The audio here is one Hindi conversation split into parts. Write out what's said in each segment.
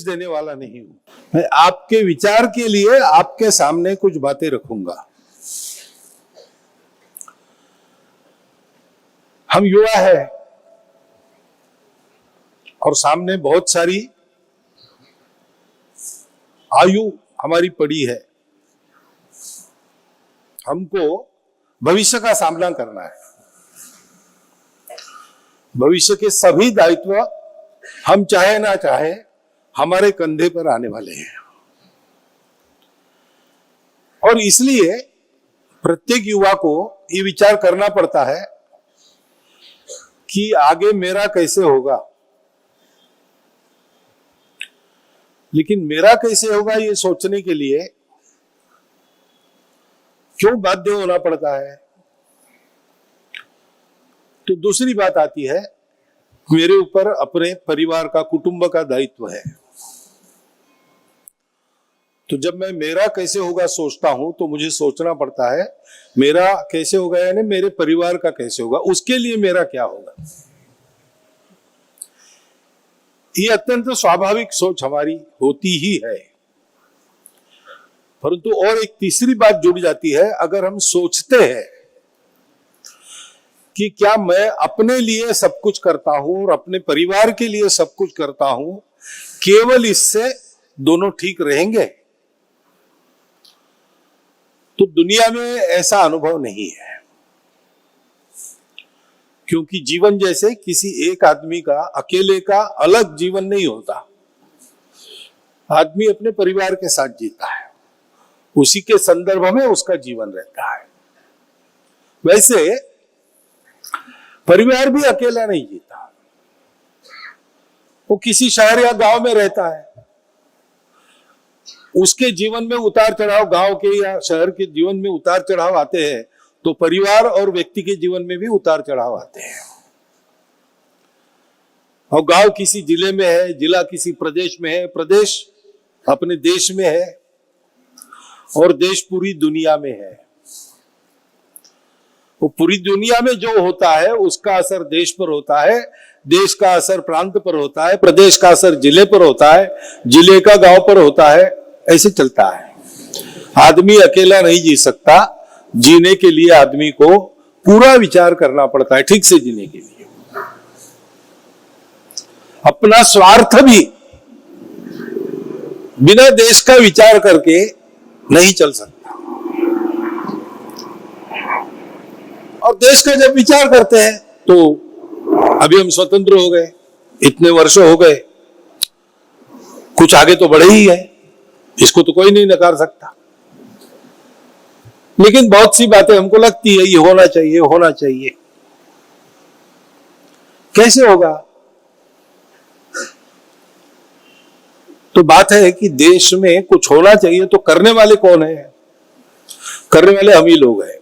देने वाला नहीं हूं। मैं आपके विचार के लिए आपके सामने कुछ बातें रखूंगा। हम युवा है और सामने बहुत सारी आयु हमारी पड़ी है। हमको भविष्य का सामना करना है। भविष्य के सभी दायित्व हम चाहे ना चाहे हमारे कंधे पर आने वाले हैं और इसलिए प्रत्येक युवा को ये विचार करना पड़ता है कि आगे मेरा कैसे होगा। लेकिन मेरा कैसे होगा ये सोचने के लिए क्यों बाध्य होना पड़ता है? तो दूसरी बात आती है, मेरे ऊपर अपने परिवार का, कुटुंब का दायित्व है। तो जब मैं मेरा कैसे होगा सोचता हूं तो मुझे सोचना पड़ता है मेरा कैसे होगा, यानी मेरे परिवार का कैसे होगा, उसके लिए मेरा क्या होगा। ये अत्यंत स्वाभाविक सोच हमारी होती ही है। परंतु और एक तीसरी बात जुड़ जाती है, अगर हम सोचते हैं कि क्या मैं अपने लिए सब कुछ करता हूं और अपने परिवार के लिए सब कुछ करता हूं, केवल इससे दोनों ठीक रहेंगे, तो दुनिया में ऐसा अनुभव नहीं है। क्योंकि जीवन जैसे किसी एक आदमी का अकेले का अलग जीवन नहीं होता। आदमी अपने परिवार के साथ जीता है, उसी के संदर्भ में उसका जीवन रहता है। वैसे परिवार भी अकेला नहीं जीता, वो किसी शहर या गांव में रहता है, उसके जीवन में उतार चढ़ाव, गांव के या शहर के जीवन में उतार चढ़ाव आते हैं, तो परिवार और व्यक्ति के जीवन में भी उतार चढ़ाव आते हैं। और गांव किसी जिले में है, जिला किसी प्रदेश में है, प्रदेश अपने देश में है और देश पूरी दुनिया में है। वो पूरी दुनिया में जो होता है उसका असर देश पर होता है, देश का असर प्रांत पर होता है, प्रदेश का असर जिले पर होता है, जिले का गांव पर होता है, ऐसे चलता है। आदमी अकेला नहीं जी सकता, जीने के लिए आदमी को पूरा विचार करना पड़ता है, ठीक से जीने के लिए। अपना स्वार्थ भी बिना देश का विचार करके नहीं चल सकता। और देश का जब विचार करते हैं तो अभी हम स्वतंत्र हो गए, इतने वर्ष हो गए, कुछ आगे तो बढ़े ही है, इसको तो कोई नहीं नकार सकता। लेकिन बहुत सी बातें हमको लगती है ये होना चाहिए, होना चाहिए। कैसे होगा? तो बात है कि देश में कुछ होना चाहिए तो करने वाले कौन है? करने वाले हम ही लोग हैं।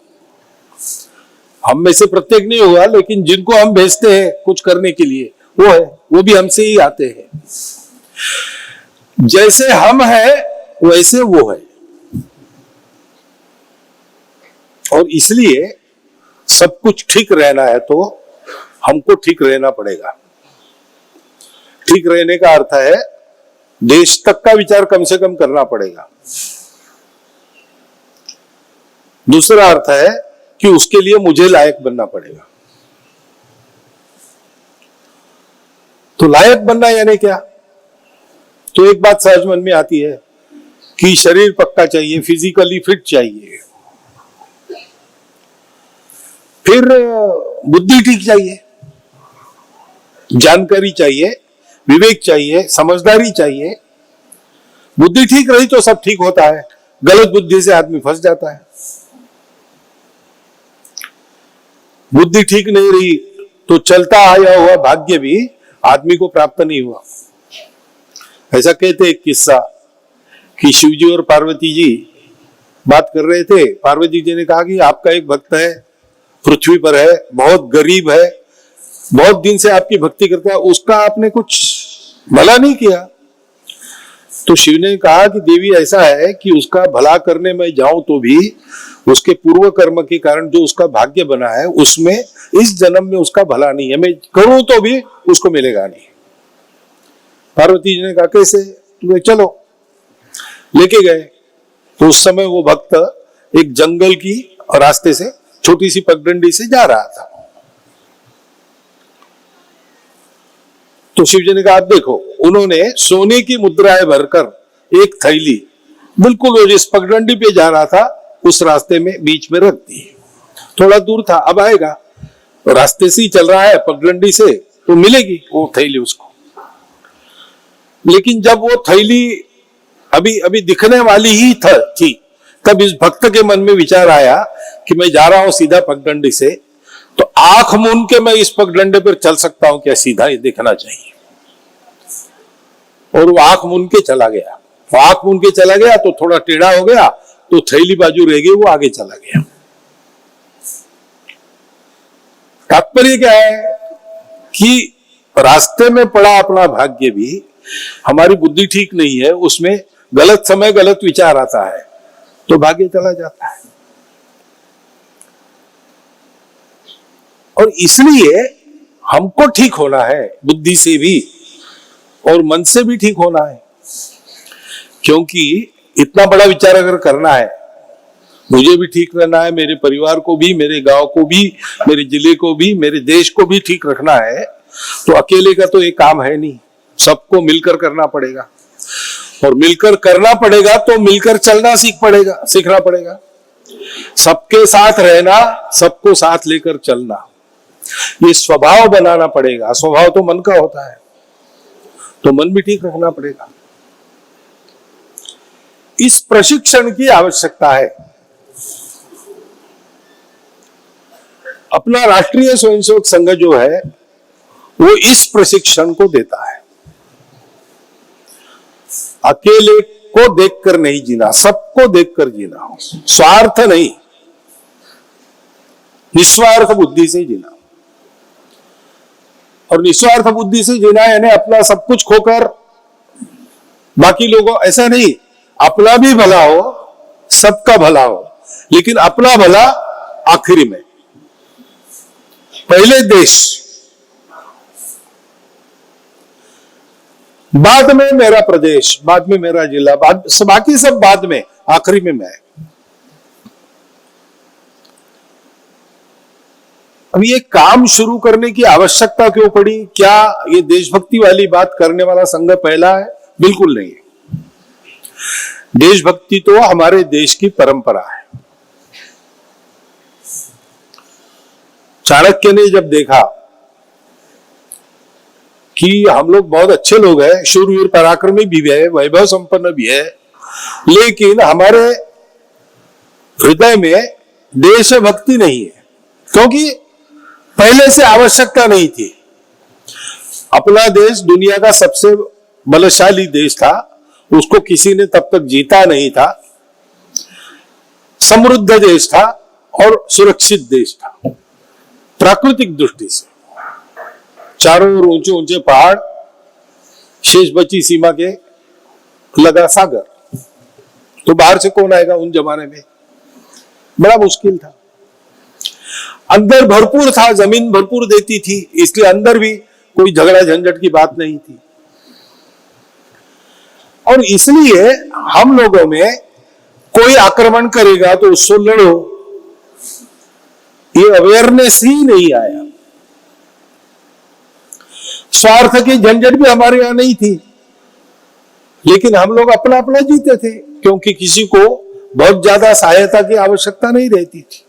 हम में से प्रत्येक नहीं होगा, लेकिन जिनको हम भेजते हैं कुछ करने के लिए वो है, वो भी हमसे ही आते हैं। जैसे हम हैं वैसे वो है। और इसलिए सब कुछ ठीक रहना है तो हमको ठीक रहना पड़ेगा। ठीक रहने का अर्थ है देश तक का विचार कम से कम करना पड़ेगा। दूसरा अर्थ है कि उसके लिए मुझे लायक बनना पड़ेगा। तो लायक बनना यानी क्या? तो एक बात सहज मन में आती है कि शरीर पक्का चाहिए, फिजिकली फिट चाहिए, फिर बुद्धि ठीक चाहिए, जानकारी चाहिए, विवेक चाहिए, समझदारी चाहिए। बुद्धि ठीक रही तो सब ठीक होता है, गलत बुद्धि से आदमी फंस जाता है। बुद्धि ठीक नहीं रही तो चलता आया हुआ भाग्य भी आदमी को प्राप्त नहीं हुआ। ऐसा कहते एक किस्सा कि शिवजी और पार्वती जी बात कर रहे थे। पार्वती जी ने कहा कि आपका एक भक्त है, पृथ्वी पर है, बहुत गरीब है, बहुत दिन से आपकी भक्ति करता है, उसका आपने कुछ भला नहीं किया। तो शिव ने कहा कि देवी ऐसा है कि उसका भला करने में जाऊं तो भी उसके पूर्व कर्म के कारण जो उसका भाग्य बना है उसमें इस जन्म में उसका भला नहीं है, मैं करूं तो भी उसको मिलेगा नहीं। पार्वती जी ने कहा कैसे? तो चलो, लेके गए। तो उस समय वो भक्त एक जंगल की रास्ते से छोटी सी पगडंडी से जा रहा था। तो शिव जी ने कहा, देखो, उन्होंने सोने की मुद्राएं भरकर एक थैली बिल्कुल वो जिस पगडंडी पे जा रहा था उस रास्ते में बीच में रख दी। थोड़ा दूर था, अब आएगा, तो रास्ते से ही चल रहा है, पगडंडी से तो मिलेगी वो थैली उसको। लेकिन जब वो थैली अभी अभी दिखने वाली ही थी, तब इस भक्त के मन में विचार आया कि मैं जा रहा हूं सीधा पगडंडी से, तो आंख मूंद के मैं इस पगडंडे पर चल सकता हूं क्या? सीधा ही दिखना चाहिए। और वो आंख मूंद के चला गया। वो आंख मूंद के चला गया तो थोड़ा टेढ़ा हो गया, तो थैली बाजू रह गई, वो आगे चला गया। तात्पर्य क्या है कि रास्ते में पड़ा अपना भाग्य भी, हमारी बुद्धि ठीक नहीं है, उसमें गलत समय गलत विचार आता है तो भाग्य चला जाता है। और इसलिए हमको ठीक होना है, बुद्धि से भी और मन से भी ठीक होना है। क्योंकि इतना बड़ा विचार अगर करना है, मुझे भी ठीक रहना है, मेरे परिवार को भी, मेरे गांव को भी, मेरे जिले को भी, मेरे देश को भी ठीक रखना है, तो अकेले का तो ये काम है नहीं, सबको मिलकर करना पड़ेगा। और मिलकर करना पड़ेगा तो मिलकर चलना सीखना पड़ेगा। सबके साथ रहना, सबको साथ लेकर चलना, ये स्वभाव बनाना पड़ेगा। स्वभाव तो मन का होता है, तो मन भी ठीक रखना पड़ेगा। इस प्रशिक्षण की आवश्यकता है। अपना राष्ट्रीय स्वयंसेवक संघ जो है वो इस प्रशिक्षण को देता है। अकेले को देखकर नहीं जीना, सबको देखकर जीना, स्वार्थ नहीं, निस्वार्थ बुद्धि से जीना। और निस्वार्थ बुद्धि से जीना यानी अपना सब कुछ खोकर बाकी लोगों, ऐसा नहीं, अपना भी भला हो, सबका भला हो, लेकिन अपना भला आखिरी में, पहले देश, बाद में मेरा प्रदेश, बाद में मेरा जिला, बाकी सब बाद में, आखिरी में मैं। अब ये काम शुरू करने की आवश्यकता क्यों पड़ी? क्या ये देशभक्ति वाली बात करने वाला संघ पहला है? बिल्कुल नहीं। देशभक्ति तो हमारे देश की परंपरा है। चाणक्य ने जब देखा कि हम लोग बहुत अच्छे लोग हैं, शूरवीर पराक्रमी भी है, वैभव संपन्न भी है, लेकिन हमारे हृदय में देशभक्ति नहीं है, क्योंकि पहले से आवश्यकता नहीं थी। अपना देश दुनिया का सबसे बलशाली देश था, उसको किसी ने तब तक जीता नहीं था, समृद्ध देश था और सुरक्षित देश था प्राकृतिक दृष्टि से। चारों ओर ऊंचे ऊंचे पहाड़, शेष बची सीमा के लगा सागर, तो बाहर से कौन आएगा उन जमाने में? बड़ा मुश्किल था। अंदर भरपूर था, जमीन भरपूर देती थी, इसलिए अंदर भी कोई झगड़ा झंझट की बात नहीं थी। और इसलिए हम लोगों में कोई आक्रमण करेगा तो उससे लड़ो, ये अवेयरनेस ही नहीं आया। स्वार्थ की झंझट भी हमारे यहां नहीं थी, लेकिन हम लोग अपना अपना जीते थे, क्योंकि किसी को बहुत ज्यादा सहायता की आवश्यकता नहीं रहती थी।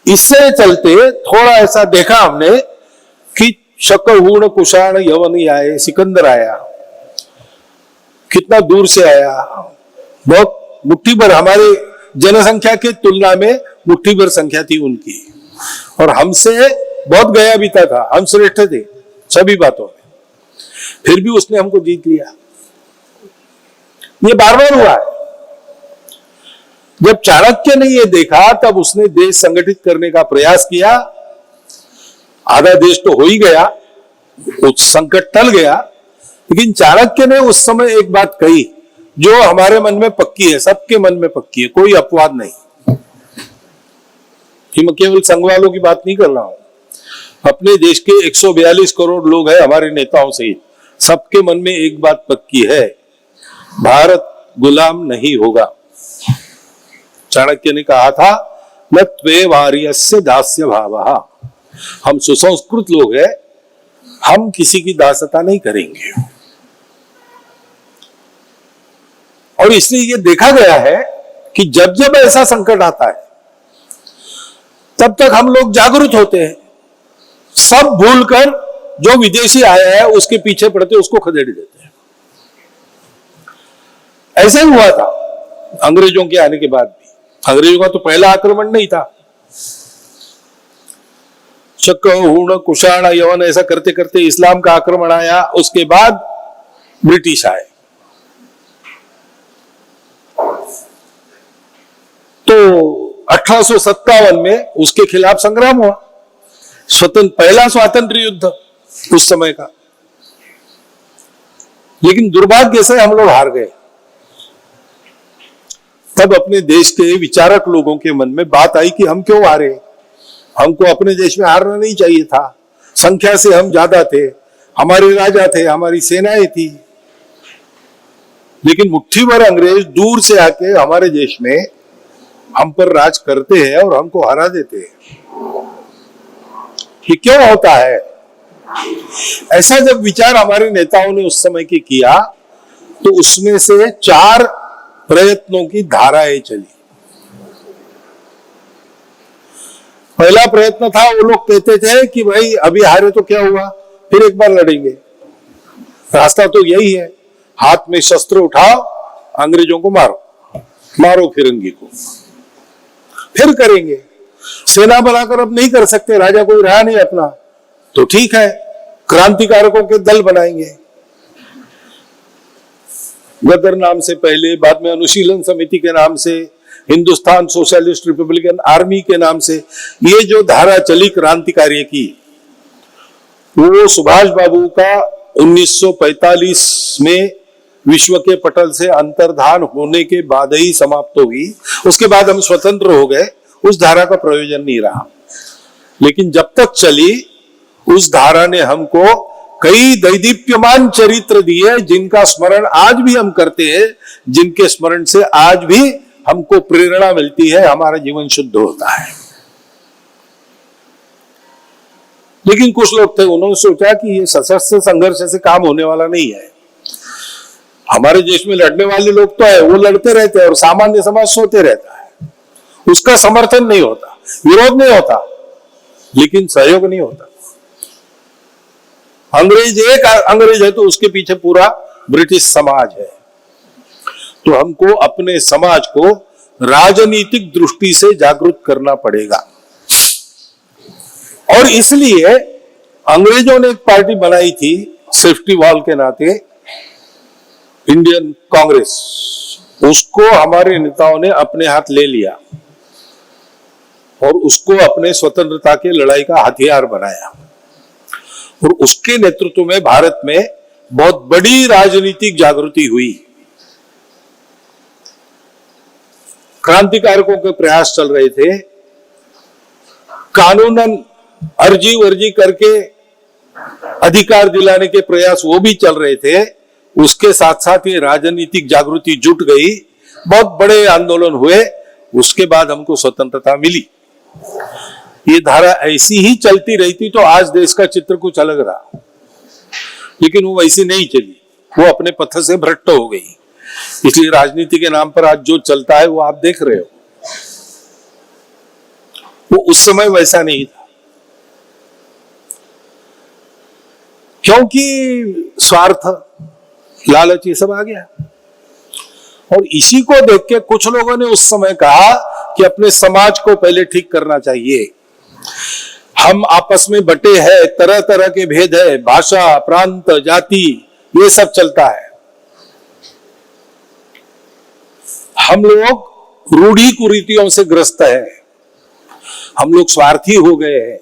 इससे चलते थोड़ा ऐसा देखा हमने कि शकहूण कुषाण यवन आए, सिकंदर आया, कितना दूर से आया, बहुत मुट्ठी भर, हमारे जनसंख्या की तुलना में मुट्ठी भर संख्या थी उनकी, और हमसे बहुत गया बीता था, हम श्रेष्ठ थे सभी बातों में, फिर भी उसने हमको जीत लिया। ये बार बार हुआ है। जब चाणक्य ने ये देखा तब उसने देश संगठित करने का प्रयास किया। आधा देश तो हो ही गया, उस संकट टल गया, लेकिन चाणक्य ने उस समय एक बात कही जो हमारे मन में पक्की है, सबके मन में पक्की है, कोई अपवाद नहीं। कि मैं केवल संघ वालों की बात नहीं कर रहा हूं, अपने देश के 142 करोड़ लोग हैं हमारे नेताओं से ही, सबके मन में एक बात पक्की है, भारत गुलाम नहीं होगा। चाणक्य ने कहा था, न त्वे वार्यस्य दास्य भावः। हम सुसंस्कृत लोग हैं, हम किसी की दासता नहीं करेंगे। और इसलिए ये देखा गया है कि जब जब ऐसा संकट आता है तब तक हम लोग जागरूक होते हैं, सब भूलकर जो विदेशी आया है उसके पीछे पड़ते, उसको खदेड़ देते हैं। ऐसा ही हुआ था अंग्रेजों के आने के बाद भी। अंग्रेजों का तो पहला आक्रमण नहीं था, शक, हूण, कुषाण, यवन, ऐसा करते करते इस्लाम का आक्रमण आया, उसके बाद ब्रिटिश आए। तो 1857 में उसके खिलाफ संग्राम हुआ, पहला स्वातंत्र्य युद्ध उस समय का। लेकिन दुर्भाग्य से हम लोग हार गए। तब अपने देश के विचारक लोगों के मन में बात आई कि हम क्यों हारे, हमको अपने देश में हारना नहीं चाहिए था। संख्या से हम ज्यादा थे, हमारे राजा थे, हमारी सेनाएं थी, लेकिन मुट्ठी भर अंग्रेज दूर से आके हमारे देश में हम पर राज करते हैं और हमको हरा देते हैं। ये क्यों होता है? ऐसा जब विचार हमारे नेताओं ने उस समय की किया तो उसमें से 4 प्रयत्नों की धाराएं चली। पहला प्रयत्न था, वो लोग कहते थे कि भाई अभी हारे तो क्या हुआ, फिर एक बार लड़ेंगे। रास्ता तो यही है, हाथ में शस्त्र उठाओ, अंग्रेजों को मारो, मारो फिरंगी को, फिर करेंगे। सेना बनाकर अब नहीं कर सकते, राजा कोई रहा नहीं अपना, तो ठीक है, क्रांतिकारकों के दल बनाएंगे। गदर नाम से पहले, बाद में अनुशीलन समिति के नाम से, हिंदुस्तान सोशलिस्ट रिपब्लिकन आर्मी के नाम से ये जो धारा चली क्रांतिकार्य की, वो सुभाष बाबू का 1945 में विश्व के पटल से अंतर्धान होने के बाद ही समाप्त हुई। उसके बाद हम स्वतंत्र हो गए, उस धारा का प्रयोजन नहीं रहा। लेकिन जब तक चली, उस धारा ने हमको कई दैदीप्यमान चरित्र दिए, जिनका स्मरण आज भी हम करते हैं, जिनके स्मरण से आज भी हमको प्रेरणा मिलती है, हमारा जीवन शुद्ध होता है। लेकिन कुछ लोग थे, उन्होंने सोचा कि ये सशस्त्र संघर्ष से काम होने वाला नहीं है। हमारे देश में लड़ने वाले लोग तो है, वो लड़ते रहते हैं और सामान्य समाज सोते रहता है, उसका समर्थन नहीं होता, विरोध नहीं होता, लेकिन सहयोग नहीं होता। अंग्रेज एक अंग्रेज है तो उसके पीछे पूरा ब्रिटिश समाज है। तो हमको अपने समाज को राजनीतिक दृष्टि से जागरूक करना पड़ेगा। और इसलिए अंग्रेजों ने एक पार्टी बनाई थी सेफ्टी वॉल के नाते, इंडियन कांग्रेस। उसको हमारे नेताओं ने अपने हाथ ले लिया और उसको अपने स्वतंत्रता की लड़ाई का हथियार बनाया। और उसके नेतृत्व में भारत में बहुत बड़ी राजनीतिक जागृति हुई। क्रांतिकारकों के प्रयास चल रहे थे, कानूनन अर्जी वर्जी करके अधिकार दिलाने के प्रयास वो भी चल रहे थे। उसके साथ साथ ये राजनीतिक जागृति जुट गई, बहुत बड़े आंदोलन हुए, उसके बाद हमको स्वतंत्रता मिली। ये धारा ऐसी ही चलती रहती तो आज देश का चित्र कुछ अलग रहा, लेकिन वो वैसी नहीं चली, वो अपने पथ से भ्रष्ट हो गई। इसलिए राजनीति के नाम पर आज जो चलता है वो आप देख रहे हो, वो उस समय वैसा नहीं था, क्योंकि स्वार्थ, लालच, ये सब आ गया। और इसी को देख के कुछ लोगों ने उस समय कहा कि अपने समाज को पहले ठीक करना चाहिए। हम आपस में बटे हैं, तरह तरह के भेद है, भाषा, प्रांत, जाति, ये सब चलता है। हम लोग रूढ़ी कुरीतियों से ग्रस्त है, हम लोग स्वार्थी हो गए हैं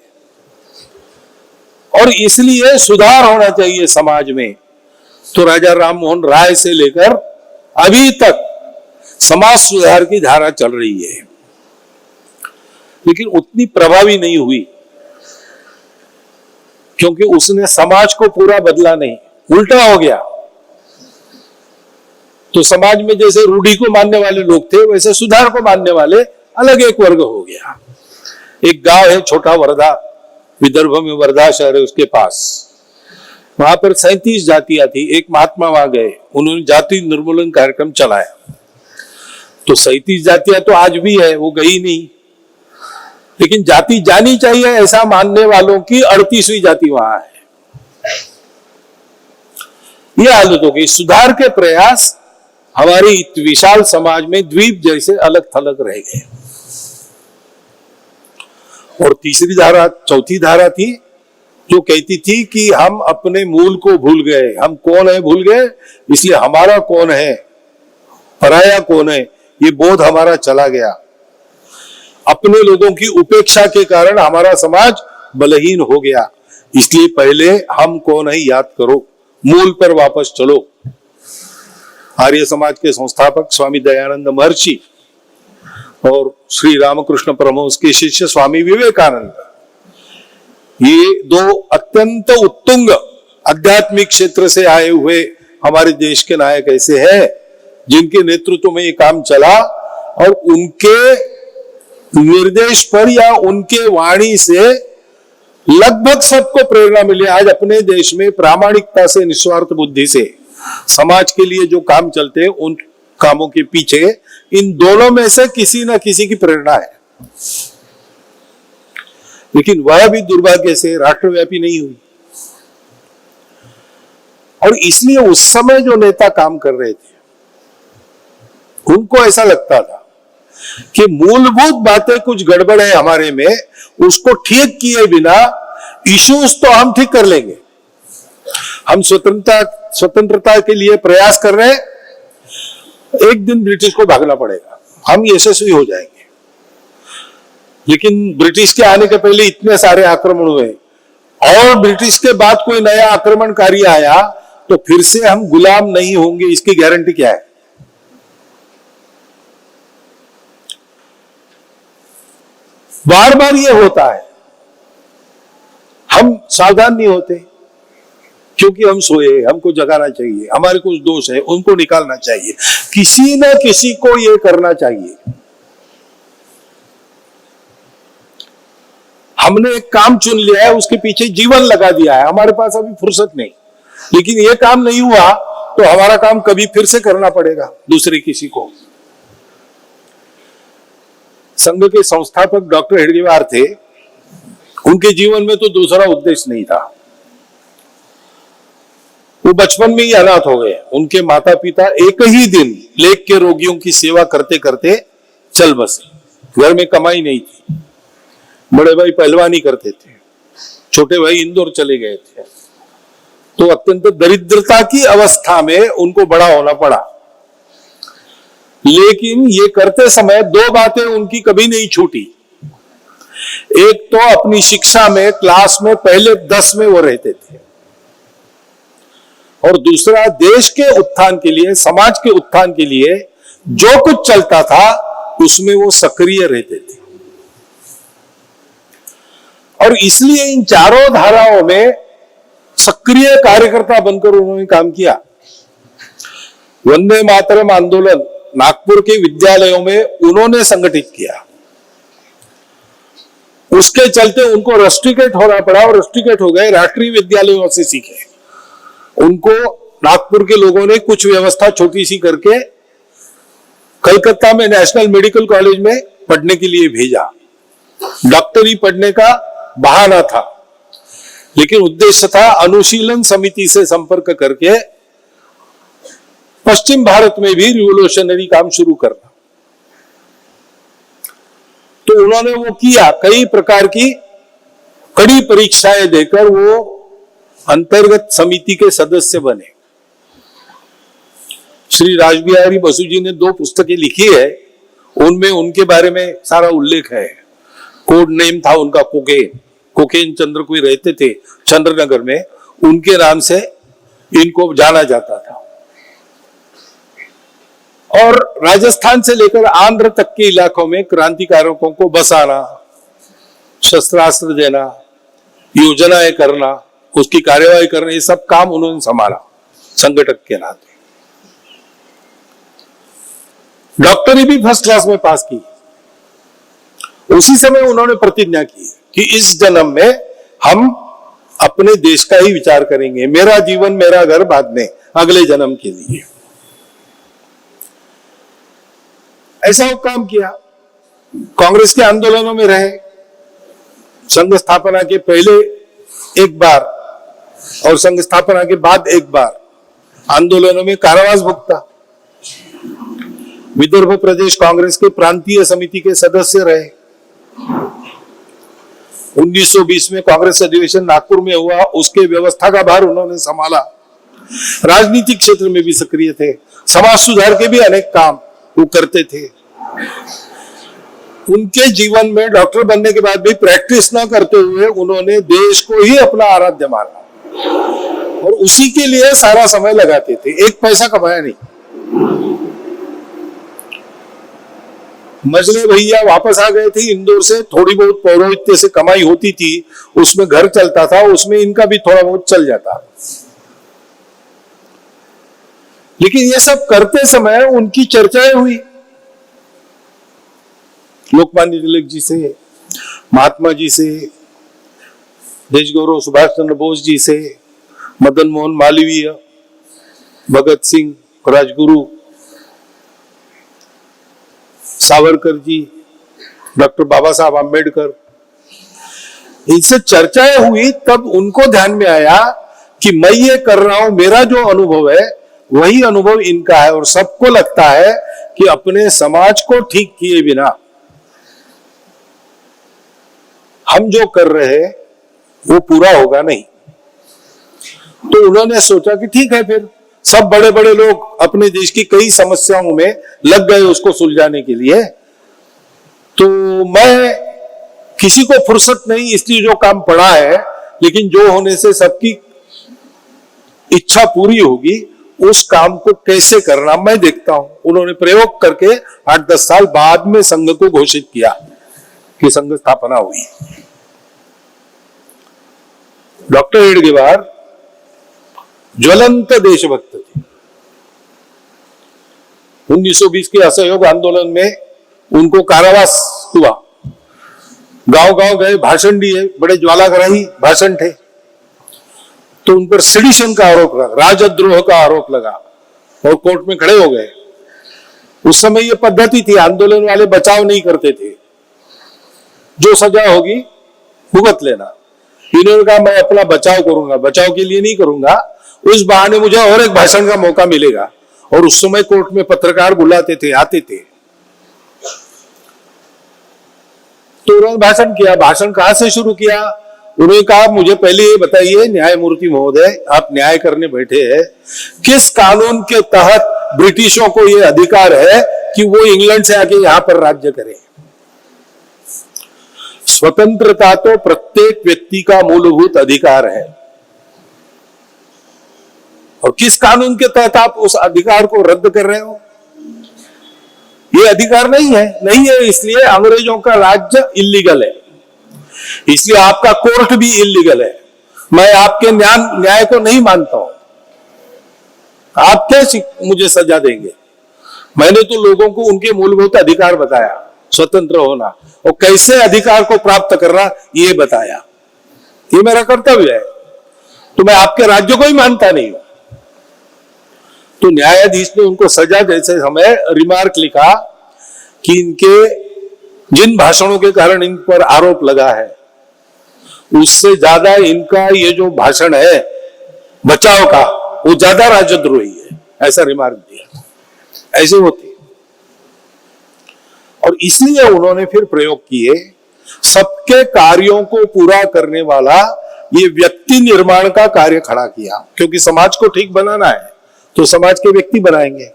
और इसलिए सुधार होना चाहिए समाज में। तो राजा राम मोहन राय से लेकर अभी तक समाज सुधार की धारा चल रही है, लेकिन उतनी प्रभावी नहीं हुई, क्योंकि उसने समाज को पूरा बदला नहीं, उल्टा हो गया। तो समाज में जैसे रूढ़ी को मानने वाले लोग थे, वैसे सुधार को मानने वाले अलग एक वर्ग हो गया। एक गांव है छोटा वर्धा, विदर्भ में वर्धा शहर है, उसके पास वहां पर 37 जातियां थी। एक महात्मा वहां गए, उन्होंने जाति निर्मूलन कार्यक्रम चलाया। तो 37 जातियां तो आज भी है, वो गई नहीं, लेकिन जाति जानी चाहिए ऐसा मानने वालों की 38वीं जाति वहां है। ये हालत हो गई। सुधार के प्रयास हमारी विशाल समाज में द्वीप जैसे अलग थलग रह गए। और तीसरी धारा, चौथी धारा थी जो कहती थी कि हम अपने मूल को भूल गए, हम कौन है भूल गए, इसलिए हमारा कौन है, पराया कौन है, ये बोध हमारा चला गया। अपने लोगों की उपेक्षा के कारण हमारा समाज बलहीन हो गया। इसलिए पहले हम कौन है याद करो, मूल पर वापस चलो। आर्य समाज के संस्थापक स्वामी दयानंद महर्षि और श्री रामकृष्ण परमहंस के शिष्य स्वामी विवेकानंद, ये दो अत्यंत उत्तुंग आध्यात्मिक क्षेत्र से आए हुए हमारे देश के नायक ऐसे हैं जिनके नेतृत्व में ये काम चला, और उनके निर्देश पर या उनके वाणी से लगभग सबको प्रेरणा मिली। आज अपने देश में प्रामाणिकता से, निस्वार्थ बुद्धि से समाज के लिए जो काम चलते हैं, उन कामों के पीछे इन दोनों में से किसी न किसी की प्रेरणा है। लेकिन वह भी दुर्भाग्य से राष्ट्रव्यापी नहीं हुई। और इसलिए उस समय जो नेता काम कर रहे थे, उनको ऐसा लगता था कि मूलभूत बातें कुछ गड़बड़ है हमारे में, उसको ठीक किए बिना इश्यूज तो हम ठीक कर लेंगे। हम स्वतंत्रता के लिए प्रयास कर रहे हैं, एक दिन ब्रिटिश को भागना पड़ेगा, हम यशस्वी हो जाएंगे। लेकिन ब्रिटिश के आने के पहले इतने सारे आक्रमण हुए, और ब्रिटिश के बाद कोई नया आक्रमणकारी आया तो फिर से हम गुलाम नहीं होंगे, इसकी गारंटी क्या है? बार बार ये होता है, हम सावधान नहीं होते क्योंकि हम सोए, हमको जगाना चाहिए, हमारे कुछ दोष है उनको निकालना चाहिए, किसी न किसी को ये करना चाहिए। हमने एक काम चुन लिया है, उसके पीछे जीवन लगा दिया है, हमारे पास अभी फुर्सत नहीं, लेकिन ये काम नहीं हुआ तो हमारा काम कभी फिर से करना पड़ेगा दूसरे किसी को। संघ के संस्थापक डॉक्टर हेडगेवार थे, उनके जीवन में तो दूसरा उद्देश्य नहीं था। वो बचपन में ही अनाथ हो गए। उनके माता पिता एक ही दिन प्लेग के रोगियों की सेवा करते करते चल बसे। घर में कमाई नहीं थी, बड़े भाई पहलवानी करते थे, छोटे भाई इंदौर चले गए थे, तो अत्यंत दरिद्रता की अवस्था में उनको बड़ा होना पड़ा। लेकिन ये करते समय दो बातें उनकी कभी नहीं छूटी। एक तो अपनी शिक्षा में क्लास में पहले 10 में वो रहते थे, और दूसरा देश के उत्थान के लिए, समाज के उत्थान के लिए जो कुछ चलता था उसमें वो सक्रिय रहते थे। और इसलिए इन चारों धाराओं में सक्रिय कार्यकर्ता बनकर उन्होंने काम किया। वंदे मातरम आंदोलन नागपुर के विद्यालयों में उन्होंने संगठित किया। उसके चलते उनको रस्टिकेट होना पड़ा, और रस्टिकेट हो गए, राष्ट्रीय विद्यालयों से सीखे। उनको नागपुर के लोगों ने कुछ व्यवस्था छोटी सी करके कलकत्ता में नेशनल मेडिकल कॉलेज में पढ़ने के लिए भेजा। डॉक्टरी पढ़ने का बहाना था, लेकिन उद्देश्य था अनुशीलन समिति से संपर्क करके पश्चिम भारत में भी रिवोल्यूशनरी काम शुरू करना। तो उन्होंने वो किया, कई प्रकार की कड़ी परीक्षाएं देकर वो अंतर्गत समिति के सदस्य बने। श्री रासबिहारी बसु जी ने 2 पुस्तकें लिखी है, उनमें उनके बारे में सारा उल्लेख है। कोड नेम था उनका कोकेन। कोकेन चंद्र कोई रहते थे चंद्रनगर में, उनके नाम से इनको जाना जाता था। और राजस्थान से लेकर आंध्र तक के इलाकों में क्रांतिकारियों को बसाना, शस्त्रास्त्र देना, योजनाएं करना, उसकी कार्यवाही करना, ये सब काम उन्होंने संभाला संगठक के नाते। डॉक्टरी भी फर्स्ट क्लास में पास की। उसी समय उन्होंने प्रतिज्ञा की कि इस जन्म में हम अपने देश का ही विचार करेंगे, मेरा जीवन मेरा घर बाद में, अगले जन्म के लिए। ऐसा वो काम किया। कांग्रेस के आंदोलनों में रहे, संघ स्थापना के पहले एक बार और संघ स्थापना के बाद एक बार आंदोलनों में कारावास भुगता। विदर्भ प्रदेश कांग्रेस के प्रांतीय समिति के सदस्य रहे। 1920 में कांग्रेस अधिवेशन नागपुर में हुआ, उसके व्यवस्था का भार उन्होंने संभाला। राजनीतिक क्षेत्र में भी सक्रिय थे, समाज सुधार के भी अनेक काम वो करते थे। उनके जीवन में डॉक्टर बनने के बाद भी प्रैक्टिस ना करते हुए उन्होंने देश को ही अपना आराध्य माना और उसी के लिए सारा समय लगाते थे। एक पैसा कमाया नहीं। मजले भैया वापस आ गए थे इंदौर से, थोड़ी बहुत पौरोहित्य से कमाई होती थी, उसमें घर चलता था, उसमें इनका भी थोड़ा बहुत चल जाता। लेकिन ये सब करते समय उनकी चर्चाएं हुई लोकमान्य तिलक जी से, महात्मा जी से, देश गौरव सुभाष चंद्र बोस जी से, मदन मोहन मालवीय, भगत सिंह, राजगुरु, सावरकर जी, डॉक्टर बाबा साहब आम्बेडकर, इनसे चर्चाएं हुई। तब उनको ध्यान में आया कि मैं ये कर रहा हूं, मेरा जो अनुभव है वही अनुभव इनका है, और सबको लगता है कि अपने समाज को ठीक किए बिना हम जो कर रहे हैं वो पूरा होगा नहीं। तो उन्होंने सोचा कि ठीक है, फिर सब बड़े बड़े लोग अपने देश की कई समस्याओं में लग गए उसको सुलझाने के लिए, तो मैं किसी को फुर्सत नहीं, इसलिए जो काम पड़ा है, लेकिन जो होने से सबकी इच्छा पूरी होगी, उस काम को कैसे करना मैं देखता हूं। उन्होंने प्रयोग करके 8-10 साल बाद में संघ को घोषित किया कि संघ स्थापना हुई। डॉक्टर हेडगेवार ज्वलंत देशभक्त थे। 1920 के असहयोग आंदोलन में उनको कारावास हुआ, गांव गांव गए, भाषण दिए, बड़े ज्वालाग्राही भाषण थे। तो उन पर सेडिशन का आरोप लगा, राजद्रोह का आरोप लगा और कोर्ट में खड़े हो गए। उस समय यह पद्धति थी, आंदोलन वाले बचाव नहीं करते थे, जो सजा होगी भुगत लेना। इन्होंने कहा मैं अपना बचाव करूंगा, बचाव के लिए नहीं करूंगा, उस बहाने मुझे और एक भाषण का मौका मिलेगा। और उस समय कोर्ट में पत्रकार बुलाते थे, आते थे। तो उन्होंने भाषण किया। भाषण कहां से शुरू किया? उन्होंने कहा मुझे पहले ये बताइए न्यायमूर्ति महोदय, आप न्याय करने बैठे हैं, किस कानून के तहत ब्रिटिशों को यह अधिकार है कि वो इंग्लैंड से आके यहां पर राज्य करें? स्वतंत्रता तो प्रत्येक व्यक्ति का मूलभूत अधिकार है, और किस कानून के तहत आप उस अधिकार को रद्द कर रहे हो? ये अधिकार नहीं है, इसलिए अंग्रेजों का राज्य इल्लीगल है, इसलिए आपका कोर्ट भी इल्लीगल है। मैं आपके न्याय को नहीं मानता हूं, आप कैसे मुझे सजा देंगे? मैंने तो लोगों को उनके मूलभूत अधिकार बताया, स्वतंत्र होना, और कैसे अधिकार को प्राप्त करना ये बताया। ये मेरा कर्तव्य है, तो मैं आपके राज्य को ही मानता नहीं हूं। तो न्यायाधीश ने उनको सजा जैसे समय रिमार्क लिखा कि इनके जिन भाषणों के कारण इन पर आरोप लगा है, उससे ज्यादा इनका ये जो भाषण है बचाव का, वो ज्यादा राजद्रोही है, ऐसा रिमार्क दिया। ऐसे होते, और इसलिए उन्होंने फिर प्रयोग किए, सबके कार्यों को पूरा करने वाला ये व्यक्ति निर्माण का कार्य खड़ा किया। क्योंकि समाज को ठीक बनाना है तो समाज के व्यक्ति बनाएंगे।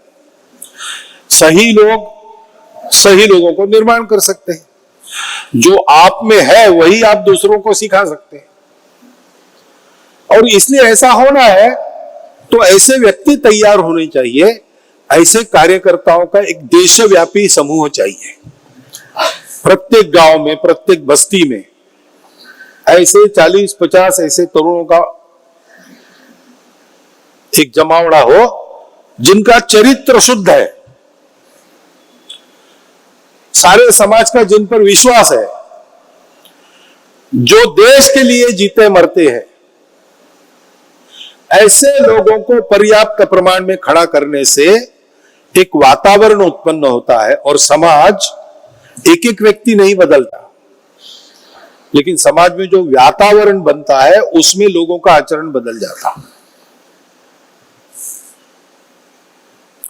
सही लोग सही लोगों को निर्माण कर सकते हैं, जो आप में है वही आप दूसरों को सिखा सकते हैं। और इसलिए ऐसा होना है तो ऐसे व्यक्ति तैयार होने चाहिए, ऐसे कार्यकर्ताओं का एक देशव्यापी समूह चाहिए। प्रत्येक गांव में, प्रत्येक बस्ती में ऐसे 40-50 ऐसे तरुणों का एक जमावड़ा हो जिनका चरित्र शुद्ध है, सारे समाज का जिन पर विश्वास है, जो देश के लिए जीते मरते हैं, ऐसे लोगों को पर्याप्त प्रमाण में खड़ा करने से एक वातावरण उत्पन्न होता है। और समाज एक एक व्यक्ति नहीं बदलता, लेकिन समाज में जो वातावरण बनता है उसमें लोगों का आचरण बदल जाता।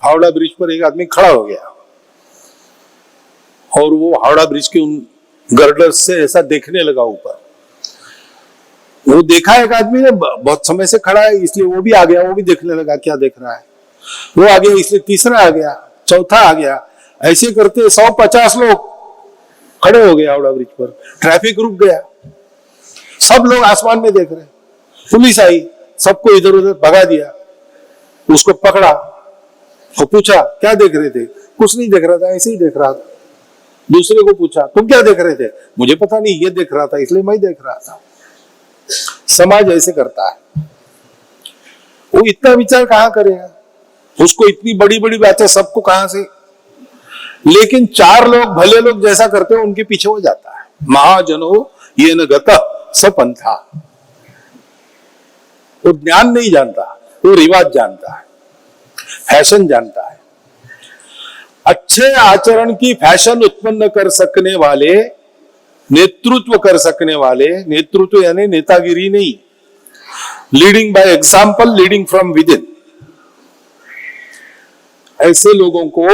हावड़ा ब्रिज पर एक आदमी खड़ा हो गया और वो हावड़ा ब्रिज के उन गर्डर्स से ऐसा देखने लगा ऊपर। वो देखा एक आदमी ने बहुत समय से खड़ा है, इसलिए वो भी आ गया, वो भी देखने लगा क्या देख रहा है। वो आ गया, इसलिए तीसरा आ गया, चौथा आ गया। ऐसे करते 150 लोग खड़े हो गए हावड़ा ब्रिज पर। ट्रैफिक रुक गया, सब लोग आसमान में देख रहे। पुलिस आई, सबको इधर उधर भगा दिया। उसको पकड़ा और पूछा क्या देख रहे थे? कुछ नहीं देख रहा था, ऐसे ही देख रहा था। दूसरे को पूछा तुम क्या देख रहे थे? मुझे पता नहीं, ये देख रहा था इसलिए मैं देख रहा था। समाज ऐसे करता है। वो इतना विचार कहां करेगा? उसको इतनी बड़ी बड़ी बातें सबको कहां से? लेकिन 4 लोग भले लोग जैसा करते हो उनके पीछे हो जाता है। महाजनो ये न गता सपंथा। वो ज्ञान नहीं जानता, वो रिवाज जानता है, फैशन जानता है। अच्छे आचरण की फैशन उत्पन्न कर सकने वाले, नेतृत्व कर सकने वाले, नेतृत्व यानी नेतागिरी नहीं, leading by example, leading from with in, ऐसे लोगों को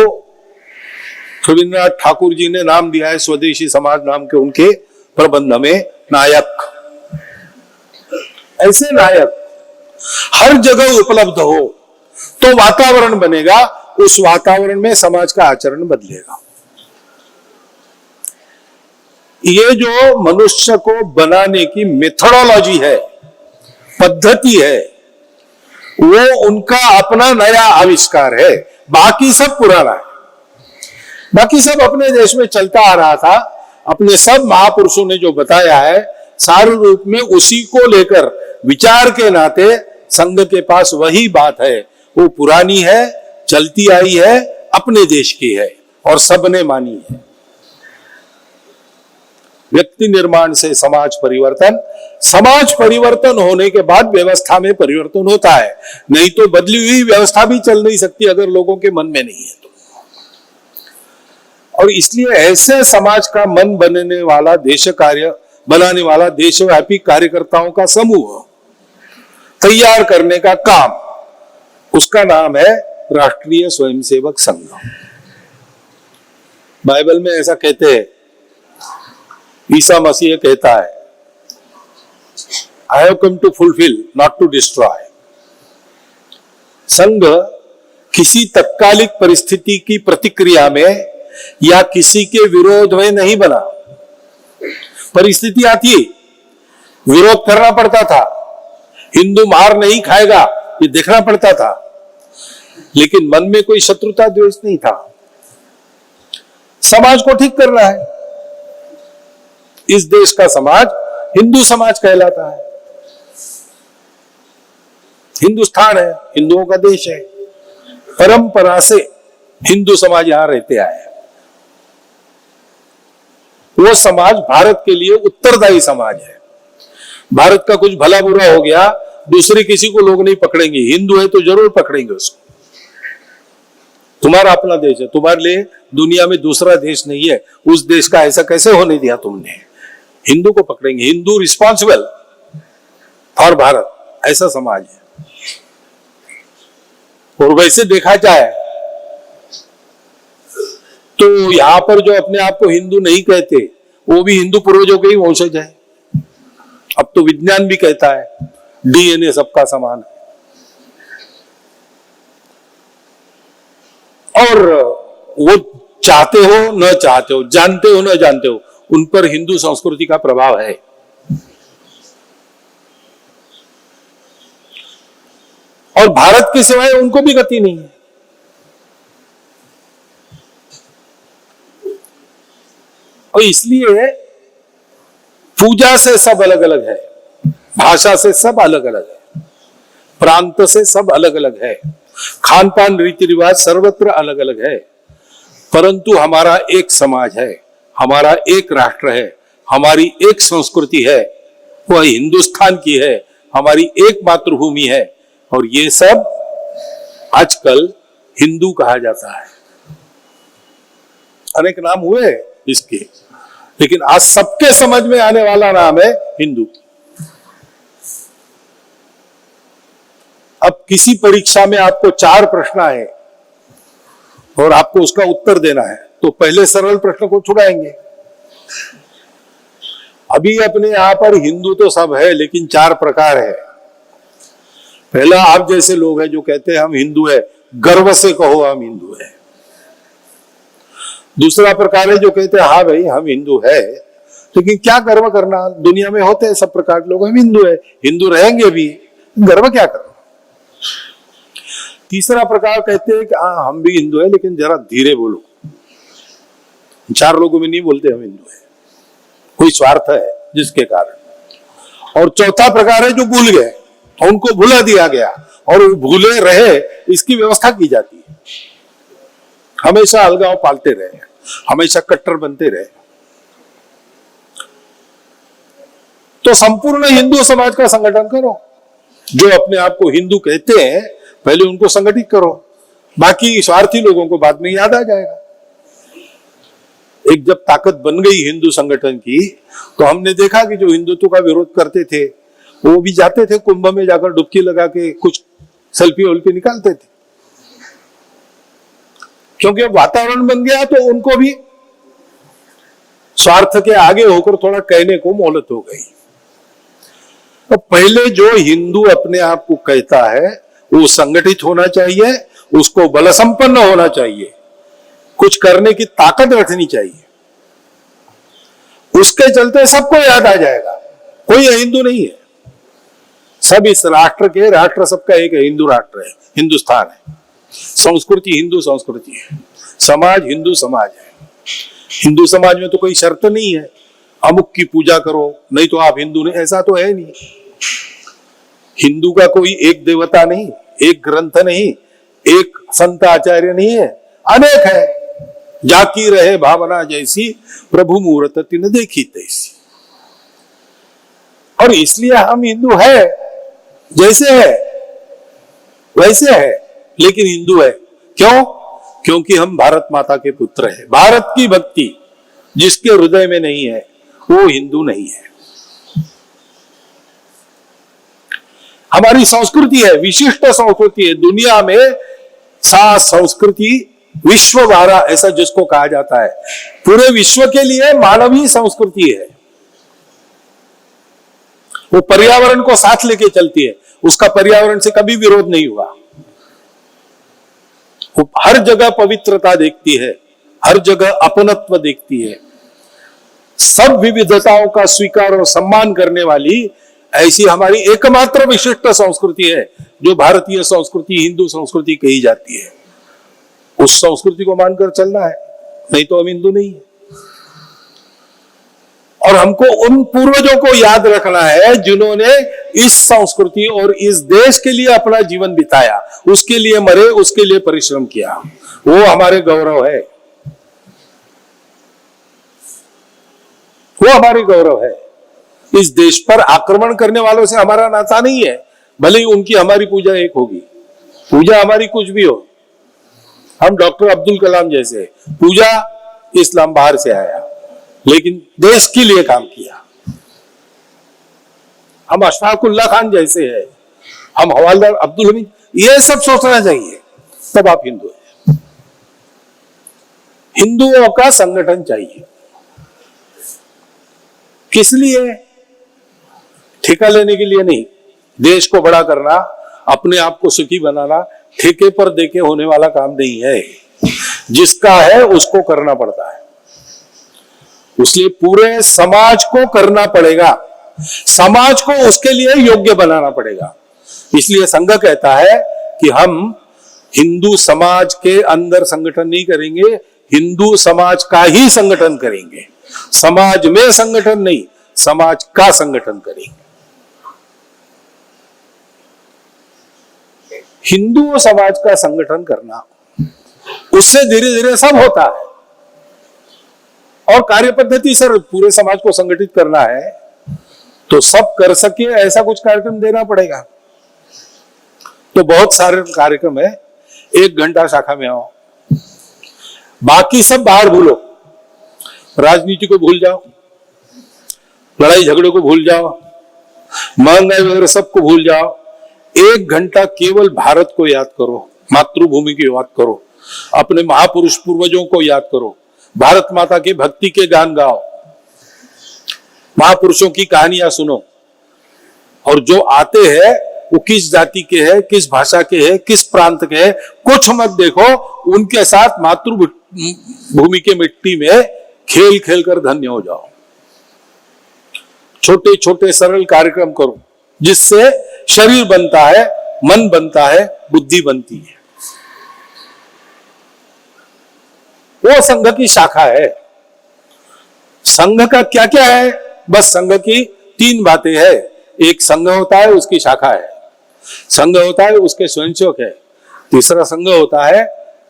रविन्द्रनाथ ठाकुर जी ने नाम दिया है स्वदेशी समाज नाम के उनके प्रबंध में, नायक। ऐसे नायक हर जगह उपलब्ध हो तो वातावरण बनेगा, उस वातावरण में समाज का आचरण बदलेगा। ये जो मनुष्य को बनाने की मेथोडोलॉजी है, पद्धति है, वो उनका अपना नया आविष्कार है। बाकी सब पुराना है। बाकी सब अपने देश में चलता आ रहा था। अपने सब महापुरुषों ने जो बताया है सार रूप में उसी को लेकर विचार के नाते संघ के पास वही बात है। वो पुरानी है, चलती आई है, अपने देश की है और सबने मानी है। व्यक्ति निर्माण से समाज परिवर्तन, समाज परिवर्तन होने के बाद व्यवस्था में परिवर्तन होता है। नहीं तो बदली हुई व्यवस्था भी चल नहीं सकती अगर लोगों के मन में नहीं है तो। और इसलिए ऐसे समाज का मन बनने वाला, देश कार्य बनाने वाला देशव्यापी कार्यकर्ताओं का समूह तैयार करने का काम, उसका नाम है राष्ट्रीय स्वयंसेवक संघ। बाइबल में ऐसा कहते हैं, ईसा मसीह कहता है, I have come to fulfil not to destroy. संघ किसी तत्कालिक परिस्थिति की प्रतिक्रिया में या किसी के विरोध में नहीं बना। परिस्थिति आती, विरोध करना पड़ता था, हिंदू मार नहीं खाएगा ये देखना पड़ता था, लेकिन मन में कोई शत्रुता द्वेष नहीं था। समाज को ठीक करना है। इस देश का समाज हिंदू समाज कहलाता है। हिंदुस्तान है, हिंदुओं का देश है। परंपरा से हिंदू समाज यहां रहते आए हैं। वो समाज भारत के लिए उत्तरदायी समाज है। भारत का कुछ भला बुरा हो गया, दूसरे किसी को लोग नहीं पकड़ेंगे। हिंदू है तो जरूर पकड़ेंगे उसको। तुम्हारा अपना देश है, तुम्हारे लिए दुनिया में दूसरा देश नहीं है। उस देश का ऐसा कैसे होने दिया तुमने? हिंदू को पकड़ेंगे। हिंदू रिस्पॉन्सिबल फॉर भारत, ऐसा समाज है। और वैसे देखा जाए तो यहां पर जो अपने आप को हिंदू नहीं कहते वो भी हिंदू पूर्वजों के ही वंशज है। अब तो विज्ञान भी कहता है डीएनए सबका समान है। और वो चाहते हो न चाहते हो, जानते हो न जानते हो, उन पर हिंदू संस्कृति का प्रभाव है। और भारत के सिवाय उनको भी गति नहीं है। और इसलिए पूजा से सब अलग अलग है, भाषा से सब अलग अलग है, प्रांत से सब अलग अलग है, खान पान रीति रिवाज सर्वत्र अलग अलग है, परंतु हमारा एक समाज है, हमारा एक राष्ट्र है, हमारी एक संस्कृति है, वह हिंदुस्तान की है, हमारी एक मातृभूमि है। और ये सब आजकल हिंदू कहा जाता है। अनेक नाम हुए इसके, लेकिन आज सबके समझ में आने वाला नाम है हिंदू। अब किसी परीक्षा में आपको 4 प्रश्न आए और आपको उसका उत्तर देना है, तो पहले सरल प्रश्न को छुड़ाएंगे। अभी अपने यहां पर हिंदू तो सब है, लेकिन 4 प्रकार है। पहला, आप जैसे लोग हैं जो कहते हैं हम हिंदू है, गर्व से कहो हम हिंदू है। दूसरा प्रकार है जो कहते हैं हाँ भाई हम हिंदू है, लेकिन क्या गर्व करना, दुनिया में होते हैं सब प्रकार के लोग, हम हिंदू है, हिंदू रहेंगे भी, गर्व क्या करना। तीसरा प्रकार कहते हैं कि हाँ हम भी हिंदू है, लेकिन जरा धीरे बोलो, 4 लोगों में नहीं बोलते हम हिंदू है, कोई स्वार्थ है जिसके कारण। और चौथा प्रकार है जो भूल गए, उनको भुला दिया गया और वो भूले रहे, इसकी व्यवस्था की जाती है। हमेशा अलगाव पालते रहे, हमेशा कट्टर बनते रहे। तो संपूर्ण हिंदू समाज का संगठन करो। जो अपने आप को हिंदू कहते हैं पहले उनको संगठित करो, बाकी स्वार्थी लोगों को बाद में याद आ जाएगा। एक जब ताकत बन गई हिंदू संगठन की, तो हमने देखा कि जो हिंदुत्व का विरोध करते थे वो भी जाते थे कुंभ में जाकर डुबकी लगा के कुछ सेल्फी वोल्फी निकालते थे, क्योंकि अब वातावरण बन गया तो उनको भी स्वार्थ के आगे होकर थोड़ा कहने को मोहलत हो गई। तो पहले जो हिंदू अपने आप को कहता है वो संगठित होना चाहिए, उसको बल संपन्न होना चाहिए, कुछ करने की ताकत रखनी चाहिए, उसके चलते सबको याद आ जाएगा कोई हिंदू नहीं है। सब इस राष्ट्र के, राष्ट्र सबका एक है, हिंदू राष्ट्र है, हिंदुस्तान है, संस्कृति हिंदू संस्कृति है, समाज हिंदू समाज है। हिंदू समाज में तो कोई शर्त नहीं है अमुक की पूजा करो नहीं तो आप हिंदू नहीं, ऐसा तो है नहीं। हिंदू का कोई एक देवता नहीं, एक ग्रंथ नहीं, एक संत आचार्य नहीं है, अनेक है। जाकी रहे भावना जैसी, प्रभु मुहूर्त तिन देखी तैसी। और इसलिए हम हिंदू है, जैसे है वैसे है, लेकिन हिंदू है। क्यों? क्योंकि हम भारत माता के पुत्र हैं। भारत की भक्ति जिसके हृदय में नहीं है वो हिंदू नहीं है। हमारी संस्कृति है, विशिष्ट संस्कृति है, दुनिया में 7 संस्कृति विश्व धारा ऐसा जिसको कहा जाता है, पूरे विश्व के लिए मानवीय संस्कृति है। वो पर्यावरण को साथ लेके चलती है, उसका पर्यावरण से कभी विरोध नहीं हुआ। वो हर जगह पवित्रता देखती है, हर जगह अपनत्व देखती है, सब विविधताओं का स्वीकार और सम्मान करने वाली ऐसी हमारी एकमात्र विशिष्ट संस्कृति है जो भारतीय संस्कृति, हिंदू संस्कृति कही जाती है। उस संस्कृति को मानकर चलना है, नहीं तो हम हिंदू नहीं है। और हमको उन पूर्वजों को याद रखना है जिन्होंने इस संस्कृति और इस देश के लिए अपना जीवन बिताया, उसके लिए मरे, उसके लिए परिश्रम किया। वो हमारे गौरव है, वो हमारी गौरव है। इस देश पर आक्रमण करने वालों से हमारा नाता नहीं है, भले ही उनकी हमारी पूजा एक होगी, पूजा हमारी कुछ भी हो। हम डॉक्टर अब्दुल कलाम जैसे, पूजा इस्लाम बाहर से आया लेकिन देश के लिए काम किया। हम अशफाकुल्ला खान जैसे है, हम हवालदार अब्दुल हमीद, ये सब सोचना चाहिए, तब आप हिंदू हैं। हिंदुओं का संगठन चाहिए, किस लिए? ठेका लेने के लिए नहीं, देश को बड़ा करना, अपने आप को सुखी बनाना ठेके पर देके होने वाला काम नहीं है। जिसका है उसको करना पड़ता है, इसलिए पूरे समाज को करना पड़ेगा, समाज को उसके लिए योग्य बनाना पड़ेगा। इसलिए संघ कहता है कि हम हिंदू समाज के अंदर संगठन नहीं करेंगे, हिंदू समाज का ही संगठन करेंगे। समाज में संगठन नहीं, समाज का संगठन करेंगे। हिंदू समाज का संगठन करना, उससे धीरे धीरे सब होता है। और कार्य पद्धति सर पूरे समाज को संगठित करना है तो सब कर सके ऐसा कुछ कार्यक्रम देना पड़ेगा। तो बहुत सारे कार्यक्रम है। 1 घंटा शाखा में आओ, बाकी सब बाहर भूलो, राजनीति को भूल जाओ, लड़ाई झगड़े को भूल जाओ, महंगाई वगैरह सबको भूल जाओ। 1 घंटा केवल भारत को याद करो, मातृभूमि की याद करो, अपने महापुरुष पूर्वजों को याद करो, भारत माता की भक्ति के गान गाओ, महापुरुषों की कहानियां सुनो। और जो आते हैं वो किस जाति के हैं, किस भाषा के हैं, किस प्रांत के हैं, कुछ मत देखो, उनके साथ मातृभूमि के मिट्टी में खेल खेल कर धन्य हो जाओ। छोटे छोटे सरल कार्यक्रम करो जिससे शरीर बनता है, मन बनता है, बुद्धि बनती है। वो संघ की शाखा है। संघ का क्या क्या है? बस संघ की 3 बातें हैं। एक संघ होता है, उसकी शाखा है। संघ होता है, उसके स्वयंसेवक है। तीसरा संघ होता है,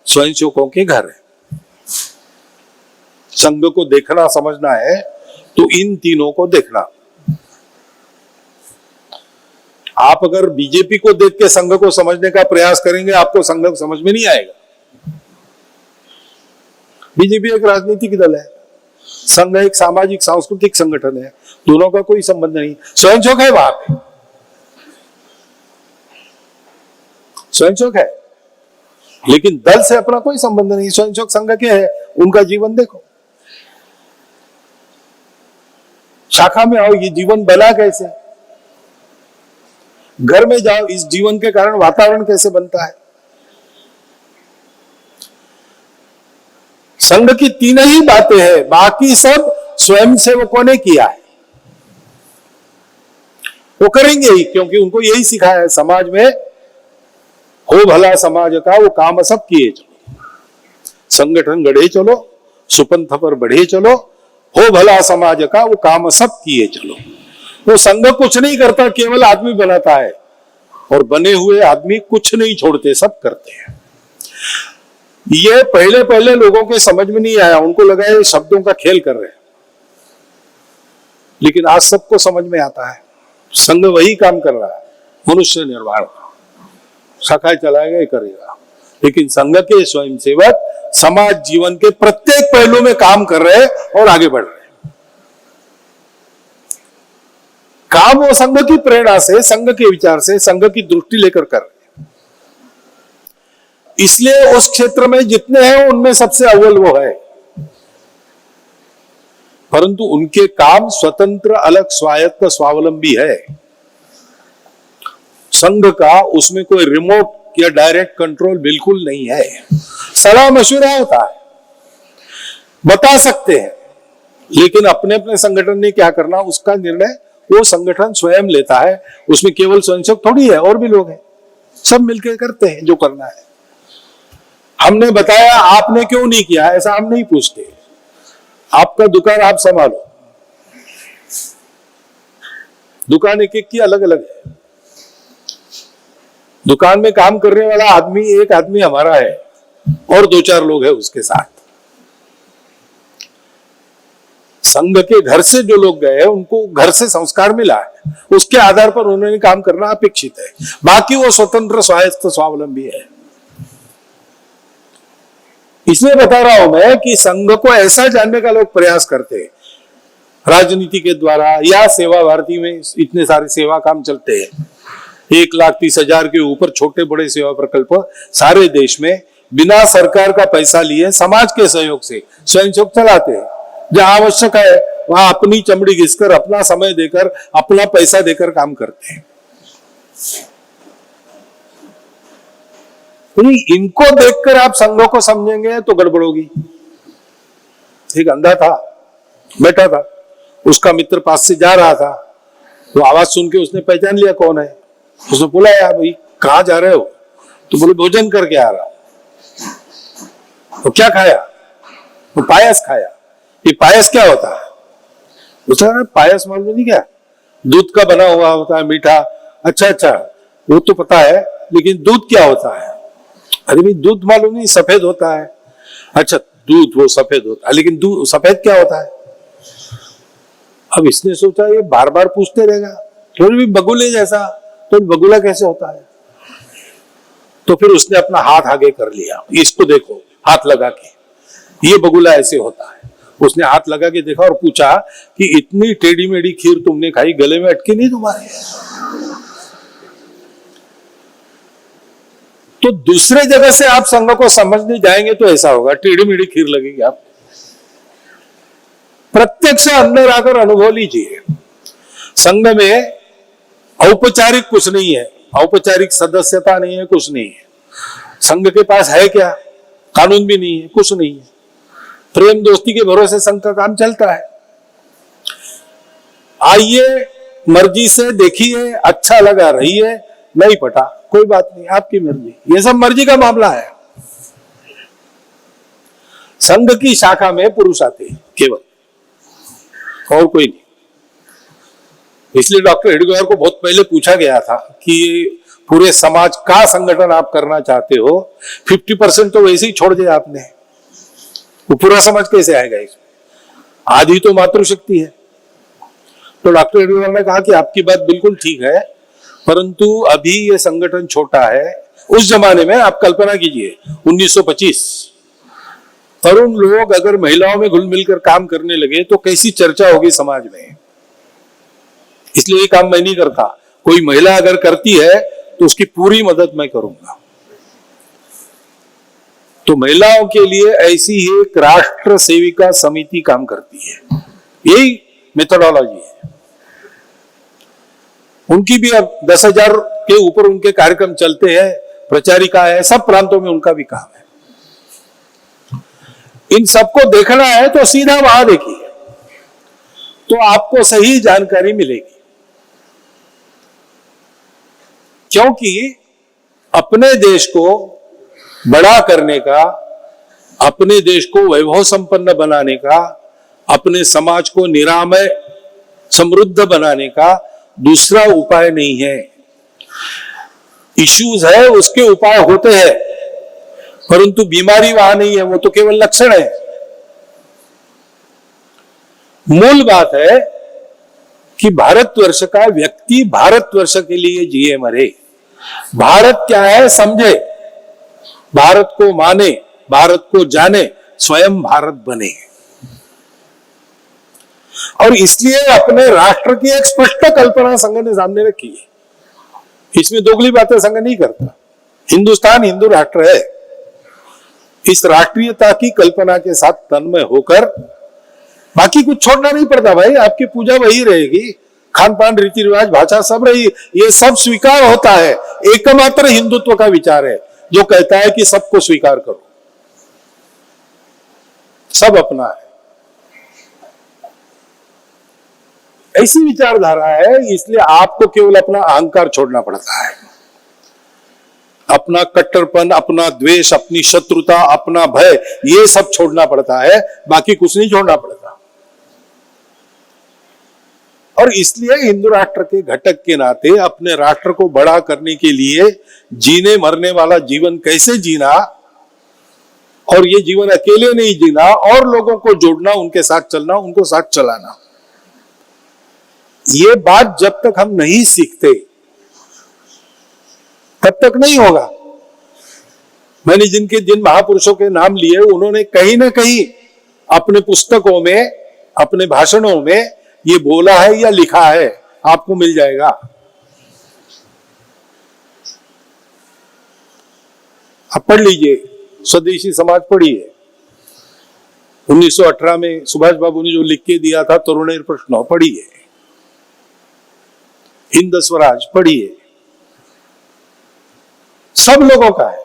स्वयंसेवकों के घर है। संघ को देखना समझना है तो इन तीनों को देखना। आप अगर बीजेपी को देख के संघ को समझने का प्रयास करेंगे, आपको संघ समझ में नहीं आएगा। बीजेपी एक राजनीतिक दल है, संघ एक सामाजिक सांस्कृतिक संगठन है, दोनों का कोई संबंध नहीं। स्वयंसेवक है वहां पे, स्वयंसेवक है, लेकिन दल से अपना कोई संबंध नहीं। स्वयंसेवक संघ के है, उनका जीवन देखो। शाखा में आओ, ये जीवन बना कैसे? घर में जाओ, इस जीवन के कारण वातावरण कैसे बनता है? संघ की 3 ही बातें हैं, बाकी सब स्वयंसेवकों ने किया है। वो करेंगे ही, क्योंकि उनको यही सिखाया है। समाज में हो भला समाज का, वो काम सब किए चलो, संगठन गढ़े चलो, सुपंथ पर बढ़े चलो, हो भला समाज का, वो काम सब किए चलो। वो संघ कुछ नहीं करता, केवल आदमी बनाता है, और बने हुए आदमी कुछ नहीं छोड़ते, सब करते हैं। ये पहले पहले लोगों के समझ में नहीं आया, उनको लगा ये शब्दों का खेल कर रहे हैं, लेकिन आज सबको समझ में आता है। संघ वही काम कर रहा है, मनुष्य निर्माण शाखाएं चलाएगा, ये करेगा, लेकिन संघ के स्वयंसेवक समाज जीवन के प्रत्येक पहलू में काम कर रहे हैं और आगे बढ़ रहे हैं। काम वो संघ की प्रेरणा से, संघ के विचार से, संघ की दृष्टि लेकर कर रहे हैं। इसलिए उस क्षेत्र में जितने हैं उनमें सबसे अव्वल वो है, परंतु उनके काम स्वतंत्र, अलग, स्वायत्त, स्वावलंबी है। संघ का उसमें कोई रिमोट या डायरेक्ट कंट्रोल बिल्कुल नहीं है। सलाह मशवरा होता है, बता सकते हैं, लेकिन अपने अपने संगठन ने क्या करना उसका निर्णय वो संगठन स्वयं लेता है। उसमें केवल स्वयंसेवक थोड़ी है, और भी लोग हैं, सब मिलकर करते हैं जो करना है। हमने बताया, आपने क्यों नहीं किया, ऐसा हम नहीं पूछते। आपका दुकान आप संभालो, दुकान एक एक की अलग अलग है। दुकान में काम करने वाला आदमी, एक आदमी हमारा है और 2-4 लोग हैं उसके साथ। संघ के घर से जो लोग गए, उनको घर से संस्कार मिला है, उसके आधार पर उन्होंने काम करना अपेक्षित है। बाकी वो स्वतंत्र, स्वायत्त, स्वावलंबी है। इसलिए बता रहा हूं मैं कि संघ को ऐसा जानने का लोग प्रयास करते हैं, राजनीति के द्वारा या सेवा भारती में इतने सारे सेवा काम चलते हैं। 1,30,000 के ऊपर छोटे बड़े सेवा प्रकल्प सारे देश में बिना सरकार का पैसा लिए समाज के सहयोग से स्वयंसेवक चलाते हैं। जहां आवश्यक है वहां अपनी चमड़ी घिसकर, अपना समय देकर, अपना पैसा देकर काम करते हैं। इनको देखकर आप संघों को समझेंगे तो गड़बड़ होगी। एक अंधा था, बैठा था, उसका मित्र पास से जा रहा था, वो आवाज सुन के उसने पहचान लिया कौन है। उसने बोला, यार भाई कहाँ जा रहे हो? तो बोले भोजन करके आ रहा। तो क्या खाया? तो पायस खाया। ये पायस क्या होता है? उसने पायस मालूम नहीं क्या? दूध का बना हुआ होता है, मीठा। अच्छा, वो तो पता है, लेकिन दूध क्या होता है? अरे भाई दूध मालूम नहीं, सफेद होता है। अच्छा दूध वो सफेद होता है, लेकिन दूध सफेद क्या होता है? अब इसने सोचा ये बार बार पूछते रहेगा, थोड़ी भी बगुले जैसा, तो बगुला कैसे होता है? तो फिर उसने अपना हाथ आगे कर लिया, इसको देखो हाथ लगा के, ये बगुला ऐसे होता है। उसने हाथ लगा के देखा और पूछा कि इतनी टेढ़ी मेढ़ी खीर तुमने खाई, गले में अटकी नहीं तुम्हारे? तो दूसरे जगह से आप संघ को समझने जाएंगे तो ऐसा होगा, टेढ़ी मेढ़ी खीर लगेगी। आप प्रत्यक्ष अंदर आकर अनुभव लीजिए। संघ में औपचारिक कुछ नहीं है, औपचारिक सदस्यता नहीं है, कुछ नहीं है। संघ के पास है क्या? कानून भी नहीं है, कुछ नहीं है। प्रेम दोस्ती के भरोसे संघ का काम चलता है। आइए, मर्जी से देखिए, अच्छा लगा रहिए, नहीं पटा कोई बात नहीं, आपकी मर्जी। ये सब मर्जी का मामला है। संघ की शाखा में पुरुष आते हैं केवल, और कोई नहीं। इसलिए डॉक्टर हेडगेवार को बहुत पहले पूछा गया था कि पूरे समाज का संगठन आप करना चाहते हो, 50% तो वैसे ही छोड़ दिया आपने, वो पूरा समाज कैसे आएगा इसमें? आधी तो मातृशक्ति है। तो डॉक्टर हेडगेवार ने कहा कि आपकी बात बिल्कुल ठीक है, परंतु अभी ये संगठन छोटा है। उस जमाने में आप कल्पना कीजिए 1925, तरुण लोग अगर महिलाओं में घुल मिलकर काम करने लगे तो कैसी चर्चा होगी समाज में। इसलिए ये काम मैं नहीं करता, कोई महिला अगर करती है तो उसकी पूरी मदद मैं करूंगा। तो महिलाओं के लिए ऐसी ही एक राष्ट्र सेविका समिति काम करती है, यही मेथोडोलॉजी है। उनकी भी अब 10,000 के ऊपर उनके कार्यक्रम चलते हैं, प्रचारिका है, सब प्रांतों में उनका भी काम है। इन सबको देखना है तो सीधा वहां देखिए, तो आपको सही जानकारी मिलेगी। क्योंकि अपने देश को बड़ा करने का, अपने देश को वैभव संपन्न बनाने का, अपने समाज को निरामय समृद्ध बनाने का दूसरा उपाय नहीं है। इश्यूज है, उसके उपाय होते हैं, परंतु बीमारी वहां नहीं है, वो तो केवल लक्षण है। मूल बात है कि भारतवर्ष का व्यक्ति भारतवर्ष के लिए जिए मरे। भारत क्या है समझे, भारत को माने, भारत को जाने, स्वयं भारत बने। और इसलिए अपने राष्ट्र की एक स्पष्ट कल्पना संघ ने सामने रखी है। इसमें दोगली बातें संघ नहीं करता। हिंदुस्तान हिंदू राष्ट्र है। इस राष्ट्रीयता की कल्पना के साथ तन्मय होकर, बाकी कुछ छोड़ना नहीं पड़ता भाई। आपकी पूजा वही रहेगी, खान पान, रीति रिवाज, भाषा सब रही, ये सब स्वीकार होता है। एकमात्र हिंदुत्व का विचार है जो कहता है कि सबको स्वीकार करो, सब अपना है। ऐसी विचारधारा है, इसलिए आपको केवल अपना अहंकार छोड़ना पड़ता है। अपना कट्टरपन, अपना द्वेष, अपनी शत्रुता, अपना भय, ये सब छोड़ना पड़ता है, बाकी कुछ नहीं छोड़ना पड़ता। और इसलिए हिंदू राष्ट्र के घटक के नाते अपने राष्ट्र को बड़ा करने के लिए जीने मरने वाला जीवन कैसे जीना, और ये जीवन अकेले नहीं जीना, और लोगों को जोड़ना, उनके साथ चलना, उनको साथ चलाना, ये बात जब तक हम नहीं सीखते तब तक नहीं होगा। मैंने जिन महापुरुषों के नाम लिए, उन्होंने कहीं ना कहीं अपने पुस्तकों में, अपने भाषणों में ये बोला है या लिखा है, आपको मिल जाएगा। आप पढ़ लीजिए, स्वदेशी समाज पढ़िए। 1918 में सुभाष बाबू ने जो लिख के दिया था, तरुणेर प्रश्न पढ़िए, हिंद स्वराज पढ़िए, सब लोगों का है।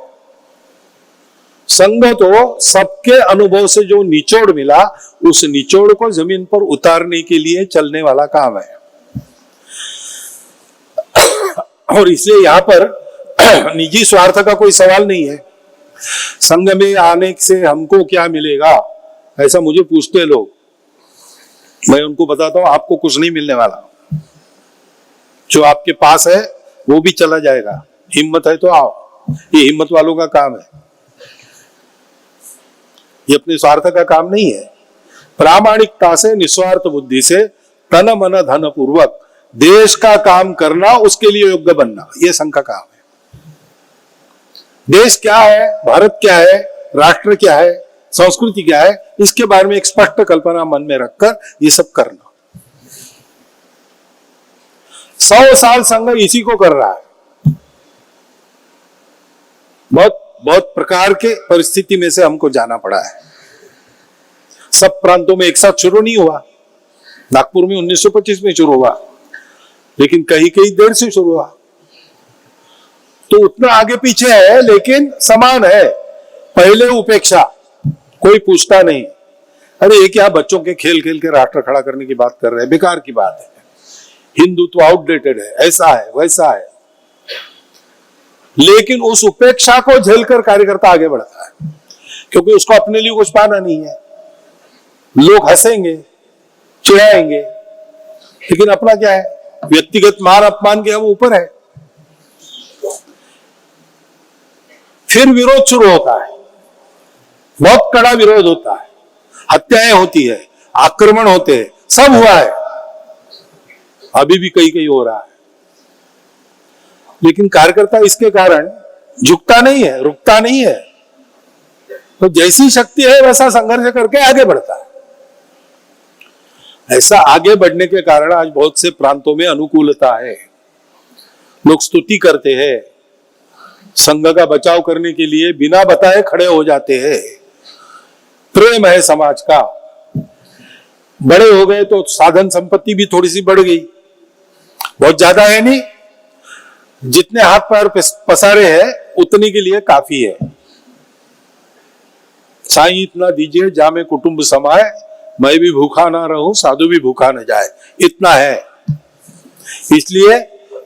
संघ तो सबके अनुभव से जो निचोड़ मिला, उस निचोड़ को जमीन पर उतारने के लिए चलने वाला काम है। और इसलिए यहां पर निजी स्वार्थ का कोई सवाल नहीं है। संघ में आने से हमको क्या मिलेगा, ऐसा मुझे पूछते लोग। मैं उनको बताता हूं, आपको कुछ नहीं मिलने वाला। जो आपके पास है वो भी चला जाएगा, हिम्मत है तो आओ, ये हिम्मत वालों का काम है, ये अपने स्वार्थ का काम नहीं है। प्रामाणिकता से, निस्वार्थ बुद्धि से, तन मन धन पूर्वक देश का काम करना, उसके लिए योग्य बनना, ये संघ का काम है। देश क्या है, भारत क्या है, राष्ट्र क्या है, संस्कृति क्या है, इसके बारे में एक स्पष्ट कल्पना मन में रखकर ये सब करना। 100 साल संघ इसी को कर रहा है। बहुत बहुत प्रकार के परिस्थिति में से हमको जाना पड़ा है। सब प्रांतों में एक साथ शुरू नहीं हुआ। नागपुर में 1925 में शुरू हुआ, लेकिन कहीं कहीं देर से शुरू हुआ, तो उतना आगे पीछे है, लेकिन समान है। पहले उपेक्षा, कोई पूछता नहीं, अरे ये क्या बच्चों के खेल खेल के राष्ट्र खड़ा करने की बात कर रहे हैं, बेकार की बात है, हिंदुत्व आउटडेटेड है, ऐसा है वैसा है। लेकिन उस उपेक्षा को झेलकर कार्यकर्ता आगे बढ़ता है, क्योंकि उसको अपने लिए कुछ पाना नहीं है। लोग हंसेंगे, चिढ़ाएंगे, लेकिन अपना क्या है, व्यक्तिगत मान अपमान के हम ऊपर है। फिर विरोध शुरू होता है, बहुत कड़ा विरोध होता है, हत्याएं होती है, आक्रमण होते हैं, सब हुआ है, अभी भी कहीं कहीं हो रहा है। लेकिन कार्यकर्ता इसके कारण झुकता नहीं है, रुकता नहीं है, तो जैसी शक्ति है वैसा संघर्ष करके आगे बढ़ता है। ऐसा आगे बढ़ने के कारण आज बहुत से प्रांतों में अनुकूलता है, लोग स्तुति करते हैं, संघ का बचाव करने के लिए बिना बताए खड़े हो जाते हैं। प्रेम है समाज का। बड़े हो गए तो साधन संपत्ति भी थोड़ी सी बढ़ गई, बहुत ज्यादा है नहीं, जितने हाथ पैर पसारे हैं उतने के लिए काफी है। साईं इतना दीजिए जामे कुटुंब समाए, मैं भी भूखा ना रहूं साधु भी भूखा न जाए, इतना है। इसलिए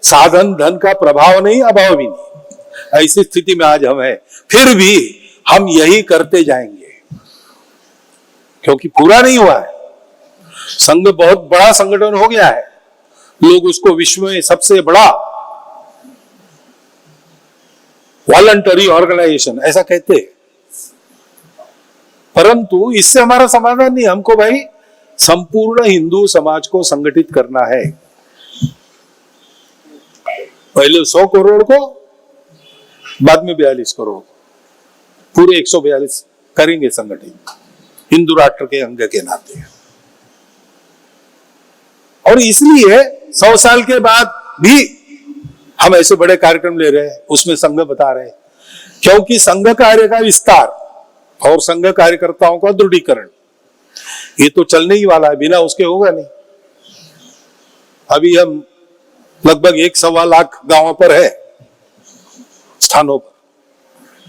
साधन धन का प्रभाव नहीं, अभाव भी नहीं। ऐसी स्थिति में आज हम हैं, फिर भी हम यही करते जाएंगे, क्योंकि पूरा नहीं हुआ है। संघ बहुत बड़ा संगठन हो गया है, लोग उसको विश्व में सबसे बड़ा वॉलंटरी ऑर्गेनाइजेशन ऐसा कहते हैं। परंतु इससे हमारा समाधान नहीं, हमको भाई संपूर्ण हिंदू समाज को संगठित करना है। पहले 100 करोड़ को, बाद में 42 करोड़ को, पूरे 142 करेंगे संगठित हिंदू राष्ट्र के अंग के नाते। और इसलिए 100 साल के बाद भी हम ऐसे बड़े कार्यक्रम ले रहे हैं, उसमें संघ बता रहे हैं, क्योंकि संघ कार्य का विस्तार और संघ कार्यकर्ताओं का दृढ़ीकरण ये तो चलने ही वाला है, बिना उसके होगा नहीं। अभी हम लगभग 1.25 लाख गांवों पर है, स्थानों पर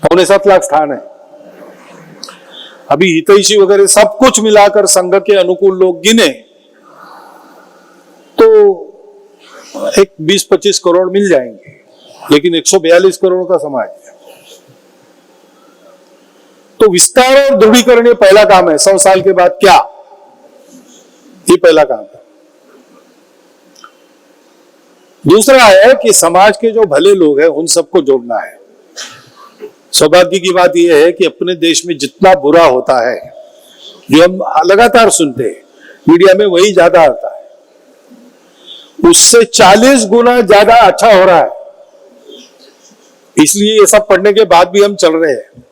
7.25 लाख स्थान है। अभी हितैषी वगैरह सब कुछ मिलाकर संघ के अनुकूल लोग गिने तो एक 20-25 करोड़ मिल जाएंगे, लेकिन 142 करोड़ का समाज है। तो विस्तार और दृढ़ीकरण ये पहला काम है। 100 साल के बाद क्या, ये पहला काम है। दूसरा है कि समाज के जो भले लोग हैं उन सबको जोड़ना है। सौभाग्य की बात यह है कि अपने देश में जितना बुरा होता है, जो हम लगातार सुनते हैं मीडिया में, वही ज्यादा आता है, उससे 40 गुना ज्यादा अच्छा हो रहा है। इसलिए ये सब पढ़ने के बाद भी हम चल रहे हैं।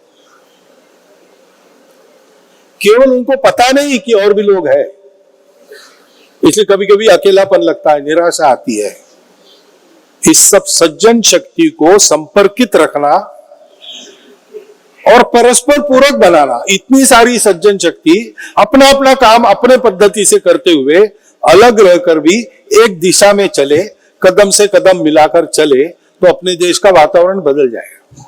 केवल उनको पता नहीं कि और भी लोग हैं, इसलिए कभी कभी अकेलापन लगता है, निराशा आती है। इस सब सज्जन शक्ति को संपर्कित रखना और परस्पर पूरक बनाना, इतनी सारी सज्जन शक्ति अपना अपना काम अपने पद्धति से करते हुए अलग रहकर भी एक दिशा में चले, कदम से कदम मिलाकर चले, तो अपने देश का वातावरण बदल जाएगा।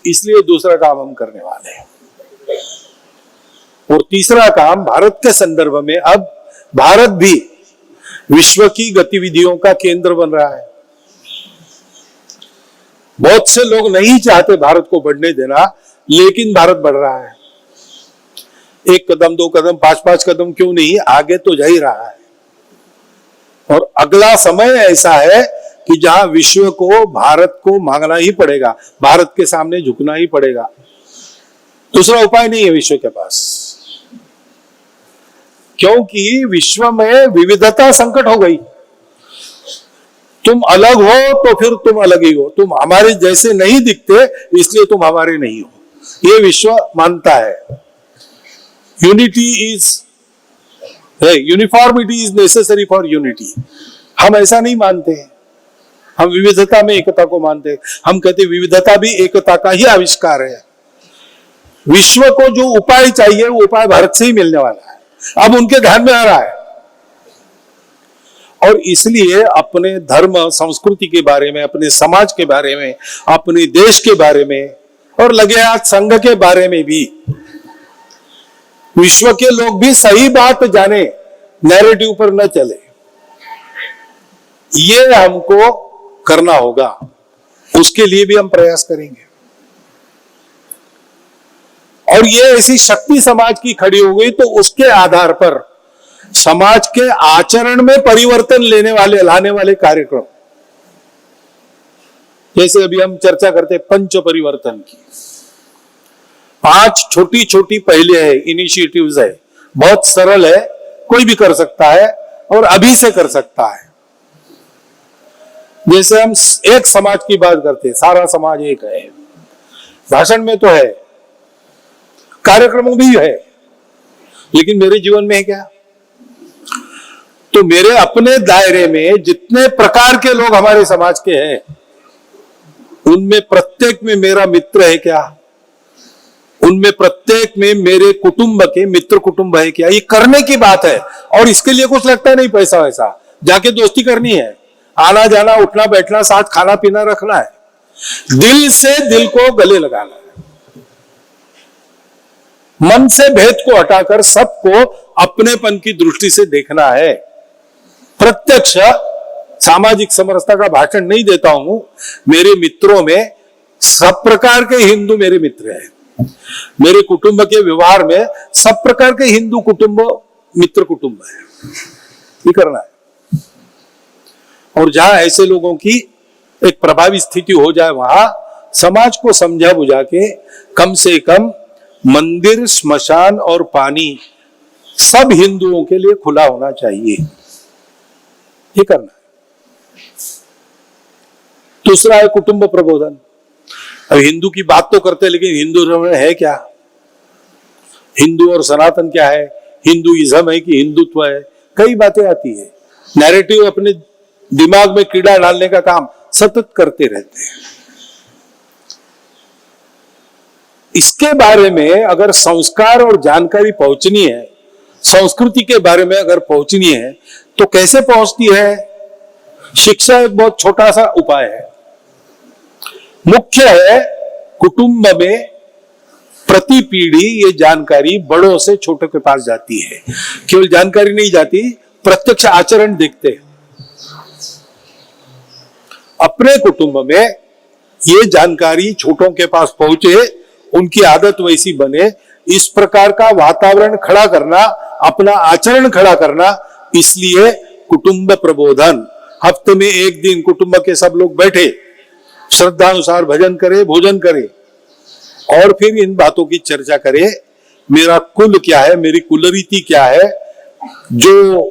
इसलिए दूसरा काम हम करने वाले हैं। और तीसरा काम, भारत के संदर्भ में अब भारत भी विश्व की गतिविधियों का केंद्र बन रहा है। बहुत से लोग नहीं चाहते भारत को बढ़ने देना, लेकिन भारत बढ़ रहा है। 1 कदम 2 कदम 5-5 कदम क्यों नहीं, आगे तो जा ही रहा है। और अगला समय ऐसा है कि जहां विश्व को, भारत को मांगना ही पड़ेगा, भारत के सामने झुकना ही पड़ेगा, दूसरा उपाय नहीं है विश्व के पास। क्योंकि विश्व में विविधता संकट हो गई। तुम अलग हो तो फिर तुम अलग ही हो, तुम हमारे जैसे नहीं दिखते इसलिए तुम हमारे नहीं हो, ये विश्व मानता है। Unity is, uniformity is necessary for unity. हम ऐसा नहीं मानते हैं, हम विविधता में एकता को मानते हैं। हम कहते विविधता भी एकता का ही आविष्कार है। विश्व को जो उपाय चाहिए वो उपाय भारत से ही मिलने वाला है, अब उनके ध्यान में आ रहा है। और इसलिए अपने धर्म संस्कृति के बारे में, अपने समाज के बारे में, अपने देश के बारे में और लगे हाथ संघ के बारे में भी विश्व के लोग भी सही बात जाने, नैरेटिव पर न चले, ये हमको करना होगा। उसके लिए भी हम प्रयास करेंगे। और ये ऐसी शक्ति समाज की खड़ी हो गई तो उसके आधार पर समाज के आचरण में परिवर्तन लाने वाले कार्यक्रम, जैसे अभी हम चर्चा करते हैं पंच परिवर्तन की, 5 छोटी छोटी पहले है, इनिशिएटिव्स है, बहुत सरल है, कोई भी कर सकता है और अभी से कर सकता है। जैसे हम एक समाज की बात करते हैं, सारा समाज एक है, भाषण में तो है, कार्यक्रमों भी है, लेकिन मेरे जीवन में है क्या? तो मेरे अपने दायरे में जितने प्रकार के लोग हमारे समाज के हैं, उनमें प्रत्येक में मेरा मित्र है क्या? उनमें प्रत्येक में मेरे कुटुंब के मित्र कुटुंब है क्या? ये करने की बात है। और इसके लिए कुछ लगता नहीं पैसा वैसा, जाके दोस्ती करनी है, आना जाना, उठना बैठना, साथ खाना पीना रखना है, दिल से दिल को गले लगाना है, मन से भेद को हटाकर सबको अपनेपन की दृष्टि से देखना है। प्रत्यक्ष सामाजिक समरसता का भाषण नहीं देता हूं। मेरे मित्रों में सब प्रकार के हिंदू मेरे मित्र हैं, मेरे कुटुंब के व्यवहार में सब प्रकार के हिंदू कुटुंब मित्र कुटुंब है, ये करना है। और जहां ऐसे लोगों की एक प्रभावी स्थिति हो जाए, वहां समाज को समझा बुझा के कम से कम मंदिर, स्मशान और पानी सब हिंदुओं के लिए खुला होना चाहिए, ये करना है। दूसरा है कुटुंब प्रबोधन। अब हिंदू की बात तो करते हैं, लेकिन हिंदू में है क्या? हिंदू और सनातन क्या है? हिंदुइज्म है कि हिंदुत्व है? कई बातें आती है, नैरेटिव अपने दिमाग में कीड़ा डालने का काम सतत करते रहते हैं। इसके बारे में अगर संस्कार और जानकारी पहुंचनी है, संस्कृति के बारे में अगर पहुंचनी है, तो कैसे पहुंचती है? शिक्षा एक बहुत छोटा सा उपाय है। मुख्य है कुटुंब में प्रति पीढ़ी ये जानकारी बड़ों से छोटों के पास जाती है। केवल जानकारी नहीं जाती, प्रत्यक्ष आचरण देखते हैं। अपने कुटुंब में ये जानकारी छोटों के पास पहुंचे, उनकी आदत वैसी बने, इस प्रकार का वातावरण खड़ा करना, अपना आचरण खड़ा करना। इसलिए कुटुंब प्रबोधन, हफ्ते में एक दिन कुटुंब के सब लोग बैठे, श्रद्धानुसार भजन करे, भोजन करे और फिर इन बातों की चर्चा करे। मेरा कुल क्या है, मेरी कुलरीति क्या है, जो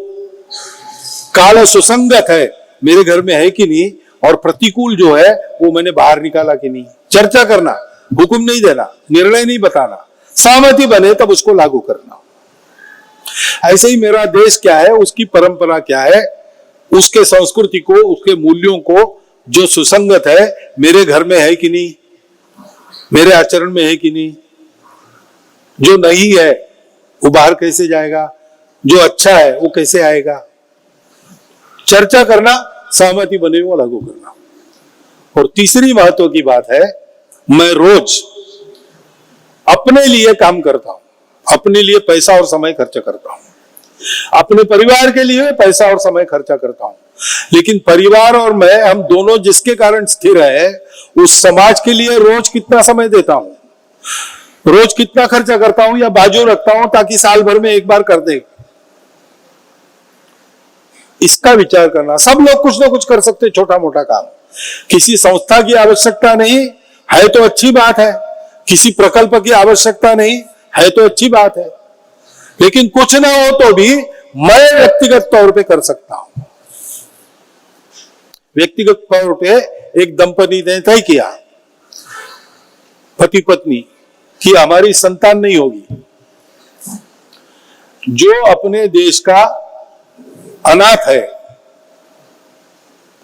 काल सुसंगत है मेरे घर में है कि नहीं, और प्रतिकूल जो है वो मैंने बाहर निकाला कि नहीं। चर्चा करना, हुक्म नहीं देना, निर्णय नहीं बताना, सहमति बने तब उसको लागू करना। ऐसे ही मेरा देश क्या है, उसकी परंपरा क्या है, उसके संस्कृति को, उसके मूल्यों को जो सुसंगत है मेरे घर में है कि नहीं, मेरे आचरण में है कि नहीं। जो नहीं है वो बाहर कैसे जाएगा, जो अच्छा है वो कैसे आएगा। चर्चा करना, सहमति बने वो लागू करना। और तीसरी महत्व की बात है, मैं रोज अपने लिए काम करता हूं, अपने लिए पैसा और समय खर्च करता हूं, अपने परिवार के लिए पैसा और समय खर्चा करता हूं। लेकिन परिवार और मैं, हम दोनों जिसके कारण स्थिर है, उस समाज के लिए रोज कितना समय देता हूं, रोज कितना खर्चा करता हूं या बाजू रखता हूं ताकि साल भर में एक बार कर दे। इसका विचार करना। सब लोग कुछ ना कुछ कर सकते, छोटा मोटा काम। किसी संस्था की आवश्यकता नहीं है तो अच्छी बात है, किसी प्रकल्प की आवश्यकता नहीं है तो अच्छी बात है, लेकिन कुछ ना हो तो भी मैं व्यक्तिगत तौर पे कर सकता हूं। व्यक्तिगत तौर पे एक दंपति ने तय किया, पति पत्नी, कि हमारी संतान नहीं होगी। जो अपने देश का अनाथ है,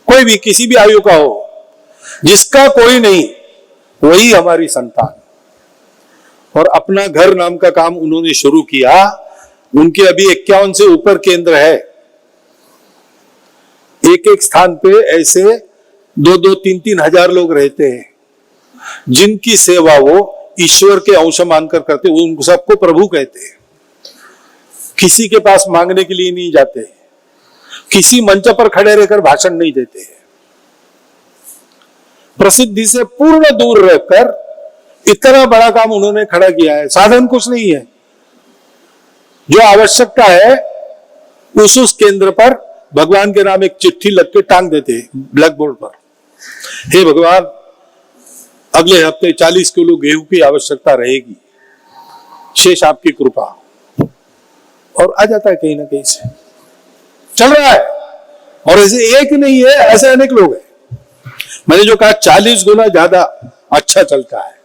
कोई भी किसी भी आयु का हो, जिसका कोई नहीं, वही हमारी संतान। और अपना घर नाम का काम उन्होंने शुरू किया। उनके अभी 51 से ऊपर केंद्र है। एक एक स्थान पे ऐसे 2-2, 3-3 हजार लोग रहते हैं, जिनकी सेवा वो ईश्वर के अंश मानकर करते। उन सबको प्रभु कहते हैं। किसी के पास मांगने के लिए नहीं जाते, किसी मंच पर खड़े रहकर भाषण नहीं देते, प्रसिद्धि से पूर्ण दूर रहकर इतना बड़ा काम उन्होंने खड़ा किया है। साधन कुछ नहीं है, जो आवश्यकता है उस केंद्र पर भगवान के नाम एक चिट्ठी लग के टांग देते हैं ब्लैक बोर्ड पर। हे भगवान, अगले हफ्ते 40 किलो गेहूं की आवश्यकता रहेगी, शेष आपकी कृपा। और आ जाता है कहीं ना कहीं से, चल रहा है। और ऐसे एक नहीं है, ऐसे अनेक लोग हैं। मैंने जो कहा 40 गुना ज्यादा अच्छा चलता है।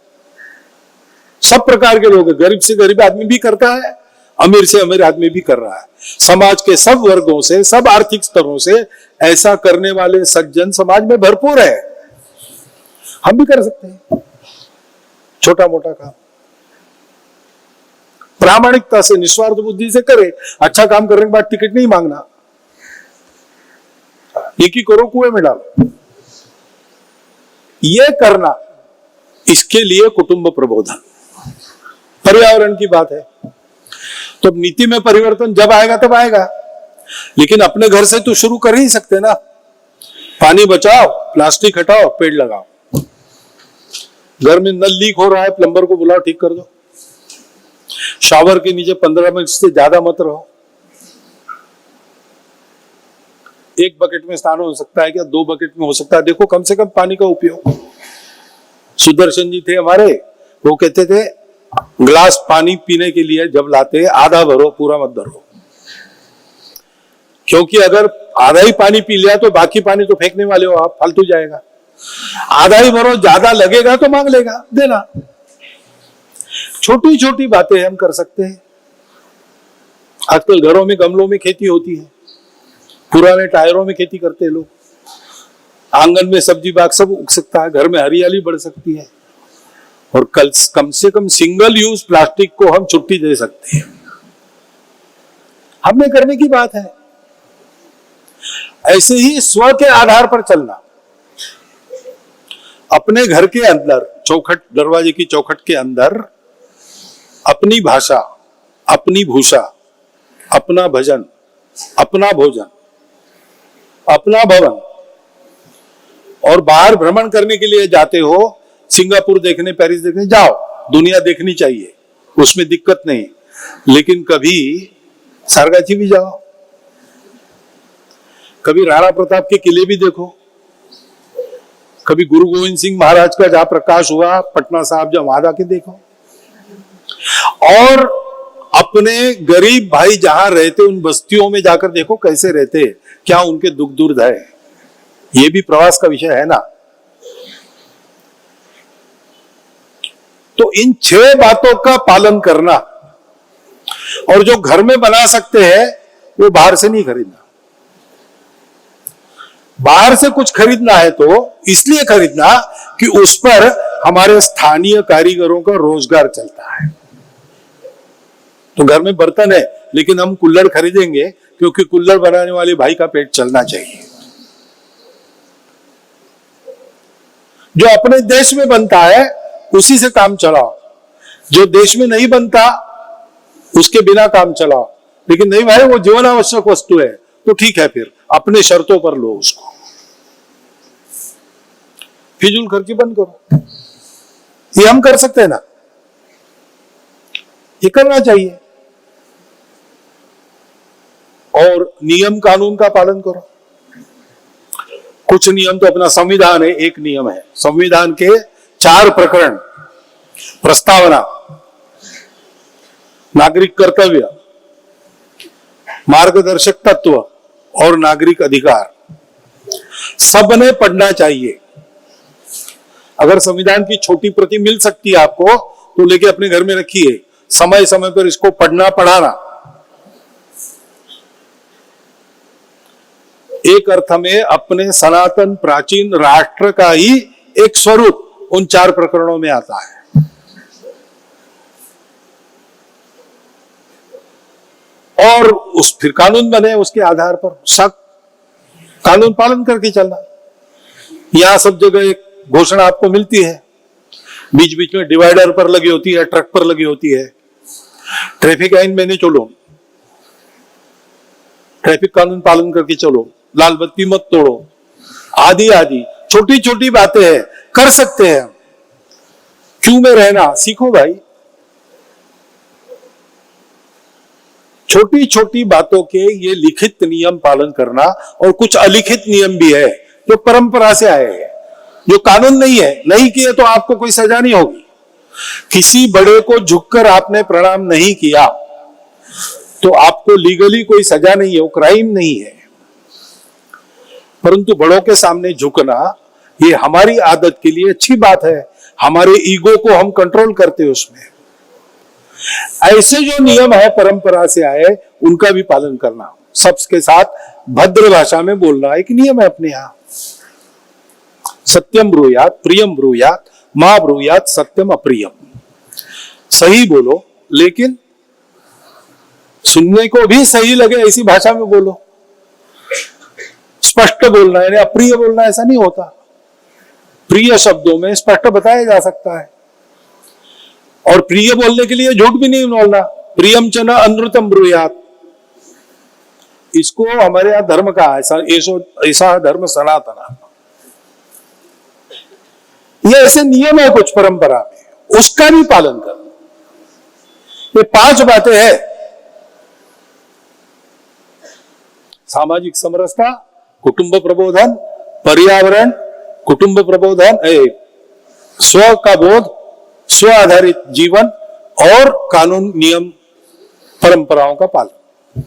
सब प्रकार के लोग हैं, गरीब से गरीब आदमी भी करता है, अमीर से अमीर आदमी भी कर रहा है। समाज के सब वर्गों से, सब आर्थिक स्तरों से ऐसा करने वाले सज्जन समाज में भरपूर है। हम भी कर सकते हैं छोटा मोटा काम, प्रामाणिकता से, निस्वार्थ बुद्धि से करे। अच्छा काम करने के बाद टिकट नहीं मांगना, एक ही करो कुएं में डालो, ये करना। इसके लिए कुटुंब प्रबोधन, पर्यावरण की बात है। तो नीति में परिवर्तन जब आएगा तब आएगा, लेकिन अपने घर से तो शुरू कर ही सकते ना। पानी बचाओ, प्लास्टिक हटाओ, पेड़ लगाओ। घर में नल लीक हो रहा है, प्लम्बर को बुलाओ, ठीक कर दो। शावर के नीचे 15 मिनट से ज्यादा मत रहो। एक बकेट में स्नान हो सकता है क्या? 2 बकेट में हो सकता है। देखो कम से कम पानी का उपयोग। सुदर्शन जी थे हमारे, वो कहते थे ग्लास पानी पीने के लिए जब लाते आधा भरो, पूरा मत भरो, क्योंकि अगर आधा ही पानी पी लिया तो बाकी पानी तो फेंकने वाले हो आप, फालतू जाएगा। आधा ही भरो, ज्यादा लगेगा तो मांग लेगा, देना। छोटी छोटी बातें हम कर सकते हैं। आजकल घरों में गमलों में खेती होती है, पुराने टायरों में खेती करते हैं लोग। आंगन में सब्जी बाग सब उग सकता है, घर में हरियाली बढ़ सकती है। और कम से कम सिंगल यूज प्लास्टिक को हम छुट्टी दे सकते हैं। हमने करने की बात है। ऐसे ही स्व के आधार पर चलना। अपने घर के अंदर चौखट, दरवाजे की चौखट के अंदर अपनी भाषा, अपनी भूषा, अपना भजन, अपना भोजन, अपना भवन। और बाहर भ्रमण करने के लिए जाते हो, सिंगापुर देखने, पेरिस देखने जाओ, दुनिया देखनी चाहिए, उसमें दिक्कत नहीं। लेकिन कभी सारगाछी भी जाओ, कभी राणा प्रताप के किले भी देखो, कभी गुरु गोविंद सिंह महाराज का जहां प्रकाश हुआ, पटना साहब जहां, वहां जाके देखो। और अपने गरीब भाई जहां रहते उन बस्तियों में जाकर देखो कैसे रहते, क्या उनके दुख दुर्द है। ये भी प्रवास का विषय है ना। तो इन 6 बातों का पालन करना, और जो घर में बना सकते हैं वो बाहर से नहीं खरीदना। बाहर से कुछ खरीदना है तो इसलिए खरीदना कि उस पर हमारे स्थानीय कारीगरों का रोजगार चलता है। तो घर में बर्तन है, लेकिन हम कुल्हड़ खरीदेंगे क्योंकि कुल्हड़ बनाने वाले भाई का पेट चलना चाहिए। जो अपने देश में बनता है उसी से काम चलाओ, जो देश में नहीं बनता उसके बिना काम चलाओ। लेकिन नहीं भाई, वो जीवन आवश्यक वस्तु है तो ठीक है, फिर अपने शर्तों पर लो उसको। फिजूल खर्ची बंद करो। ये हम कर सकते हैं ना, ये करना चाहिए। और नियम कानून का पालन करो। कुछ नियम तो अपना संविधान है, एक नियम है संविधान के 4 प्रकरण, प्रस्तावना, नागरिक कर्तव्य, मार्गदर्शक तत्व और नागरिक अधिकार, सबने पढ़ना चाहिए। अगर संविधान की छोटी प्रति मिल सकती है आपको तो लेके अपने घर में रखिए, समय समय पर इसको पढ़ना पढ़ाना। एक अर्थ में अपने सनातन प्राचीन राष्ट्र का ही एक स्वरूप उन 4 प्रकरणों में आता है। और उस फिर कानून बने, उसके आधार पर सख्त कानून पालन करके चलना। यहां सब जगह एक घोषणा आपको मिलती है, बीच बीच में डिवाइडर पर लगी होती है, ट्रक पर लगी होती है, ट्रैफिक आइन में नहीं चलो, ट्रैफिक कानून पालन करके चलो, लाल बत्ती मत तोड़ो, आदि आदि छोटी छोटी बातें हैं, कर सकते हैं। क्यों में रहना सीखो भाई। छोटी छोटी बातों के ये लिखित नियम पालन करना, और कुछ अलिखित नियम भी है जो परंपरा से आए हैं, जो कानून नहीं है। नहीं किए तो आपको कोई सजा नहीं होगी। किसी बड़े को झुककर आपने प्रणाम नहीं किया तो आपको लीगली कोई सजा नहीं है, वो क्राइम नहीं है। परंतु बड़ों के सामने झुकना ये हमारी आदत के लिए अच्छी बात है, हमारे ईगो को हम कंट्रोल करते हैं उसमें। ऐसे जो नियम है परंपरा से आए उनका भी पालन करना, सबके साथ भद्र भाषा में बोलना एक नियम है अपने यहां। सत्यम ब्रूयात प्रियम ब्रूयात मां ब्रूयात सत्यम अप्रियम। सही बोलो, लेकिन सुनने को भी सही लगे ऐसी भाषा में बोलो। स्पष्ट बोलना है, अप्रिय बोलना ऐसा नहीं होता। प्रिय शब्दों में स्पष्ट बताया जा सकता है, और प्रिय बोलने के लिए झूठ भी नहीं बोलना। प्रियम च न अनृतम ब्रूयात, इसको हमारे यहां धर्म का ऐसा धर्म सनातन, ये ऐसे नियम है कुछ परंपरा में, उसका भी पालन करना। ये 5 बातें हैं। सामाजिक समरसता, कुटुंब प्रबोधन, पर्यावरण, कुटुंब प्रबोधन, स्व का बोध, स्व आधारित जीवन और कानून नियम परंपराओं का पालन।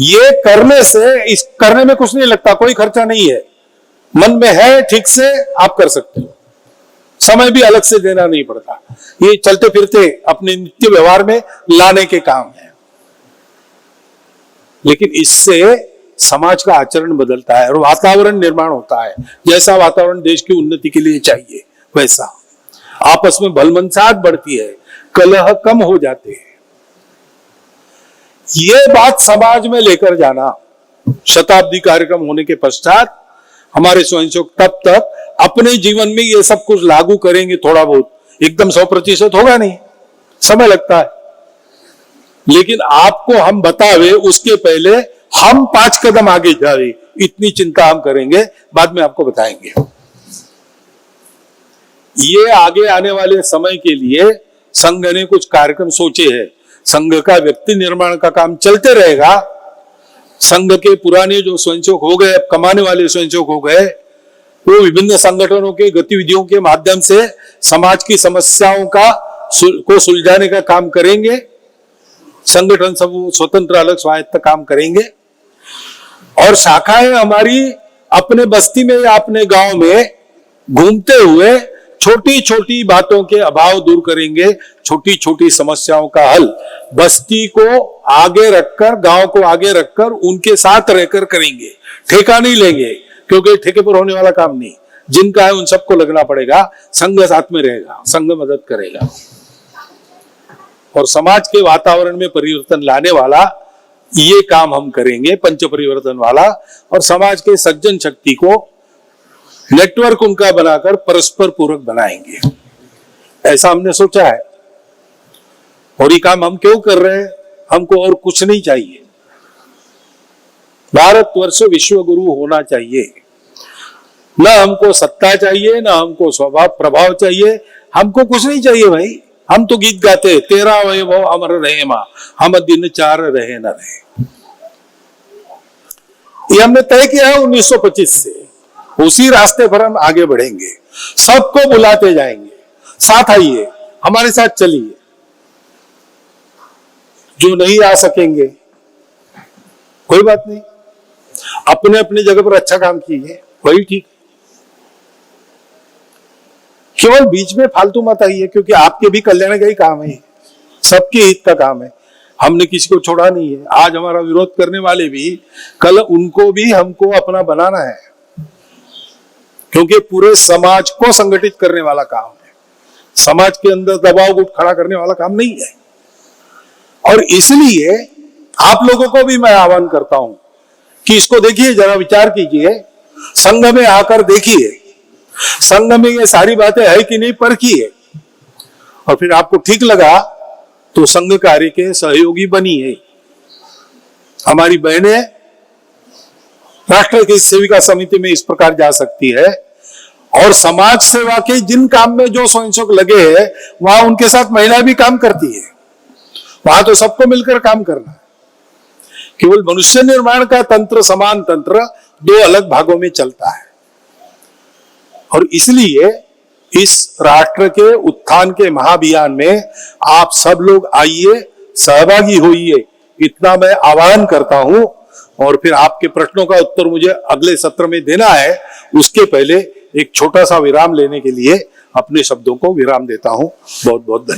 ये करने से, इस करने में कुछ नहीं लगता, कोई खर्चा नहीं है, मन में है ठीक से आप कर सकते हो, समय भी अलग से देना नहीं पड़ता। ये चलते फिरते अपने नित्य व्यवहार में लाने के काम है। लेकिन इससे समाज का आचरण बदलता है और वातावरण निर्माण होता है। जैसा वातावरण देश की उन्नति के लिए चाहिए वैसा आपस में भलमनसाहट बढ़ती है, कलह कम हो जाते हैं। ये बात समाज में लेकर जाना, शताब्दी कार्यक्रम होने के पश्चात हमारे स्वयंसेवक तब तक अपने जीवन में ये सब कुछ लागू करेंगे। थोड़ा बहुत, एकदम 100% होगा नहीं, समय लगता है। लेकिन आपको हम बतावे उसके पहले हम 5 कदम आगे जाए, इतनी चिंता हम करेंगे, बाद में आपको बताएंगे। ये आगे आने वाले समय के लिए संघ ने कुछ कार्यक्रम सोचे हैं। संघ का व्यक्ति निर्माण का काम चलते रहेगा। संघ के पुराने जो स्वयंसेवक हो गए, अब कमाने वाले स्वयंसेवक हो गए, वो विभिन्न संगठनों के गतिविधियों के माध्यम से समाज की समस्याओं को सुलझाने का काम करेंगे। संगठन सब स्वतंत्र अलग स्वायत्त काम करेंगे, और शाखाएं हमारी अपने बस्ती में या अपने गांव में घूमते हुए छोटी छोटी बातों के अभाव दूर करेंगे, छोटी छोटी समस्याओं का हल बस्ती को आगे रखकर, गांव को आगे रखकर उनके साथ रहकर करेंगे। ठेका नहीं लेंगे, क्योंकि ठेके पर होने वाला काम नहीं, जिनका है उन सबको लगना पड़ेगा। संघ साथ में रहेगा, संघ मदद करेगा, और समाज के वातावरण में परिवर्तन लाने वाला ये काम हम करेंगे, पंच परिवर्तन वाला। और समाज के सज्जन शक्ति को नेटवर्क उनका बनाकर परस्पर पूरक बनाएंगे, ऐसा हमने सोचा है। और ये काम हम क्यों कर रहे हैं? हमको और कुछ नहीं चाहिए। भारतवर्ष विश्व गुरु होना चाहिए। न हमको सत्ता चाहिए, न हमको स्वभाव प्रभाव चाहिए, हमको कुछ नहीं चाहिए भाई। हम तो गीत गाते, तेरा वैभव अमर रहे मां, हम दिन चार रहे न रहे। ये हमने तय किया है 1925 से। उसी रास्ते पर हम आगे बढ़ेंगे, सबको बुलाते जाएंगे, साथ आइए, हमारे साथ चलिए। जो नहीं आ सकेंगे कोई बात नहीं, अपने अपने जगह पर अच्छा काम कीजिए, वही ठीक। केवल बीच में फालतू मत आइए, क्योंकि आपके भी कल्याण का ही काम है, सबके हित का काम है। हमने किसी को छोड़ा नहीं है। आज हमारा विरोध करने वाले भी, कल उनको भी हमको अपना बनाना है, क्योंकि पूरे समाज को संगठित करने वाला काम है। समाज के अंदर दबाव गुट खड़ा करने वाला काम नहीं है। और इसलिए आप लोगों को भी मैं आह्वान करता हूं कि इसको देखिए, जरा विचार कीजिए, संघ में आकर देखिए, संघ में ये सारी बातें है कि नहीं परखिए, और फिर आपको ठीक लगा तो संघ कार्य के सहयोगी बनिए। हमारी बहनें राष्ट्र की सेविका समिति में इस प्रकार जा सकती है, और समाज सेवा के जिन काम में जो स्वयंसेवक लगे हैं वहां उनके साथ महिला भी काम करती है। वहां तो सबको मिलकर काम करना है। केवल मनुष्य निर्माण का तंत्र, समान तंत्र, दो अलग भागों में चलता है। और इसलिए इस राष्ट्र के उत्थान के महाअभियान में आप सब लोग आइए, सहभागी होइए, इतना मैं आह्वान करता हूं। और फिर आपके प्रश्नों का उत्तर मुझे अगले सत्र में देना है, उसके पहले एक छोटा सा विराम लेने के लिए अपने शब्दों को विराम देता हूं। बहुत बहुत धन्यवाद।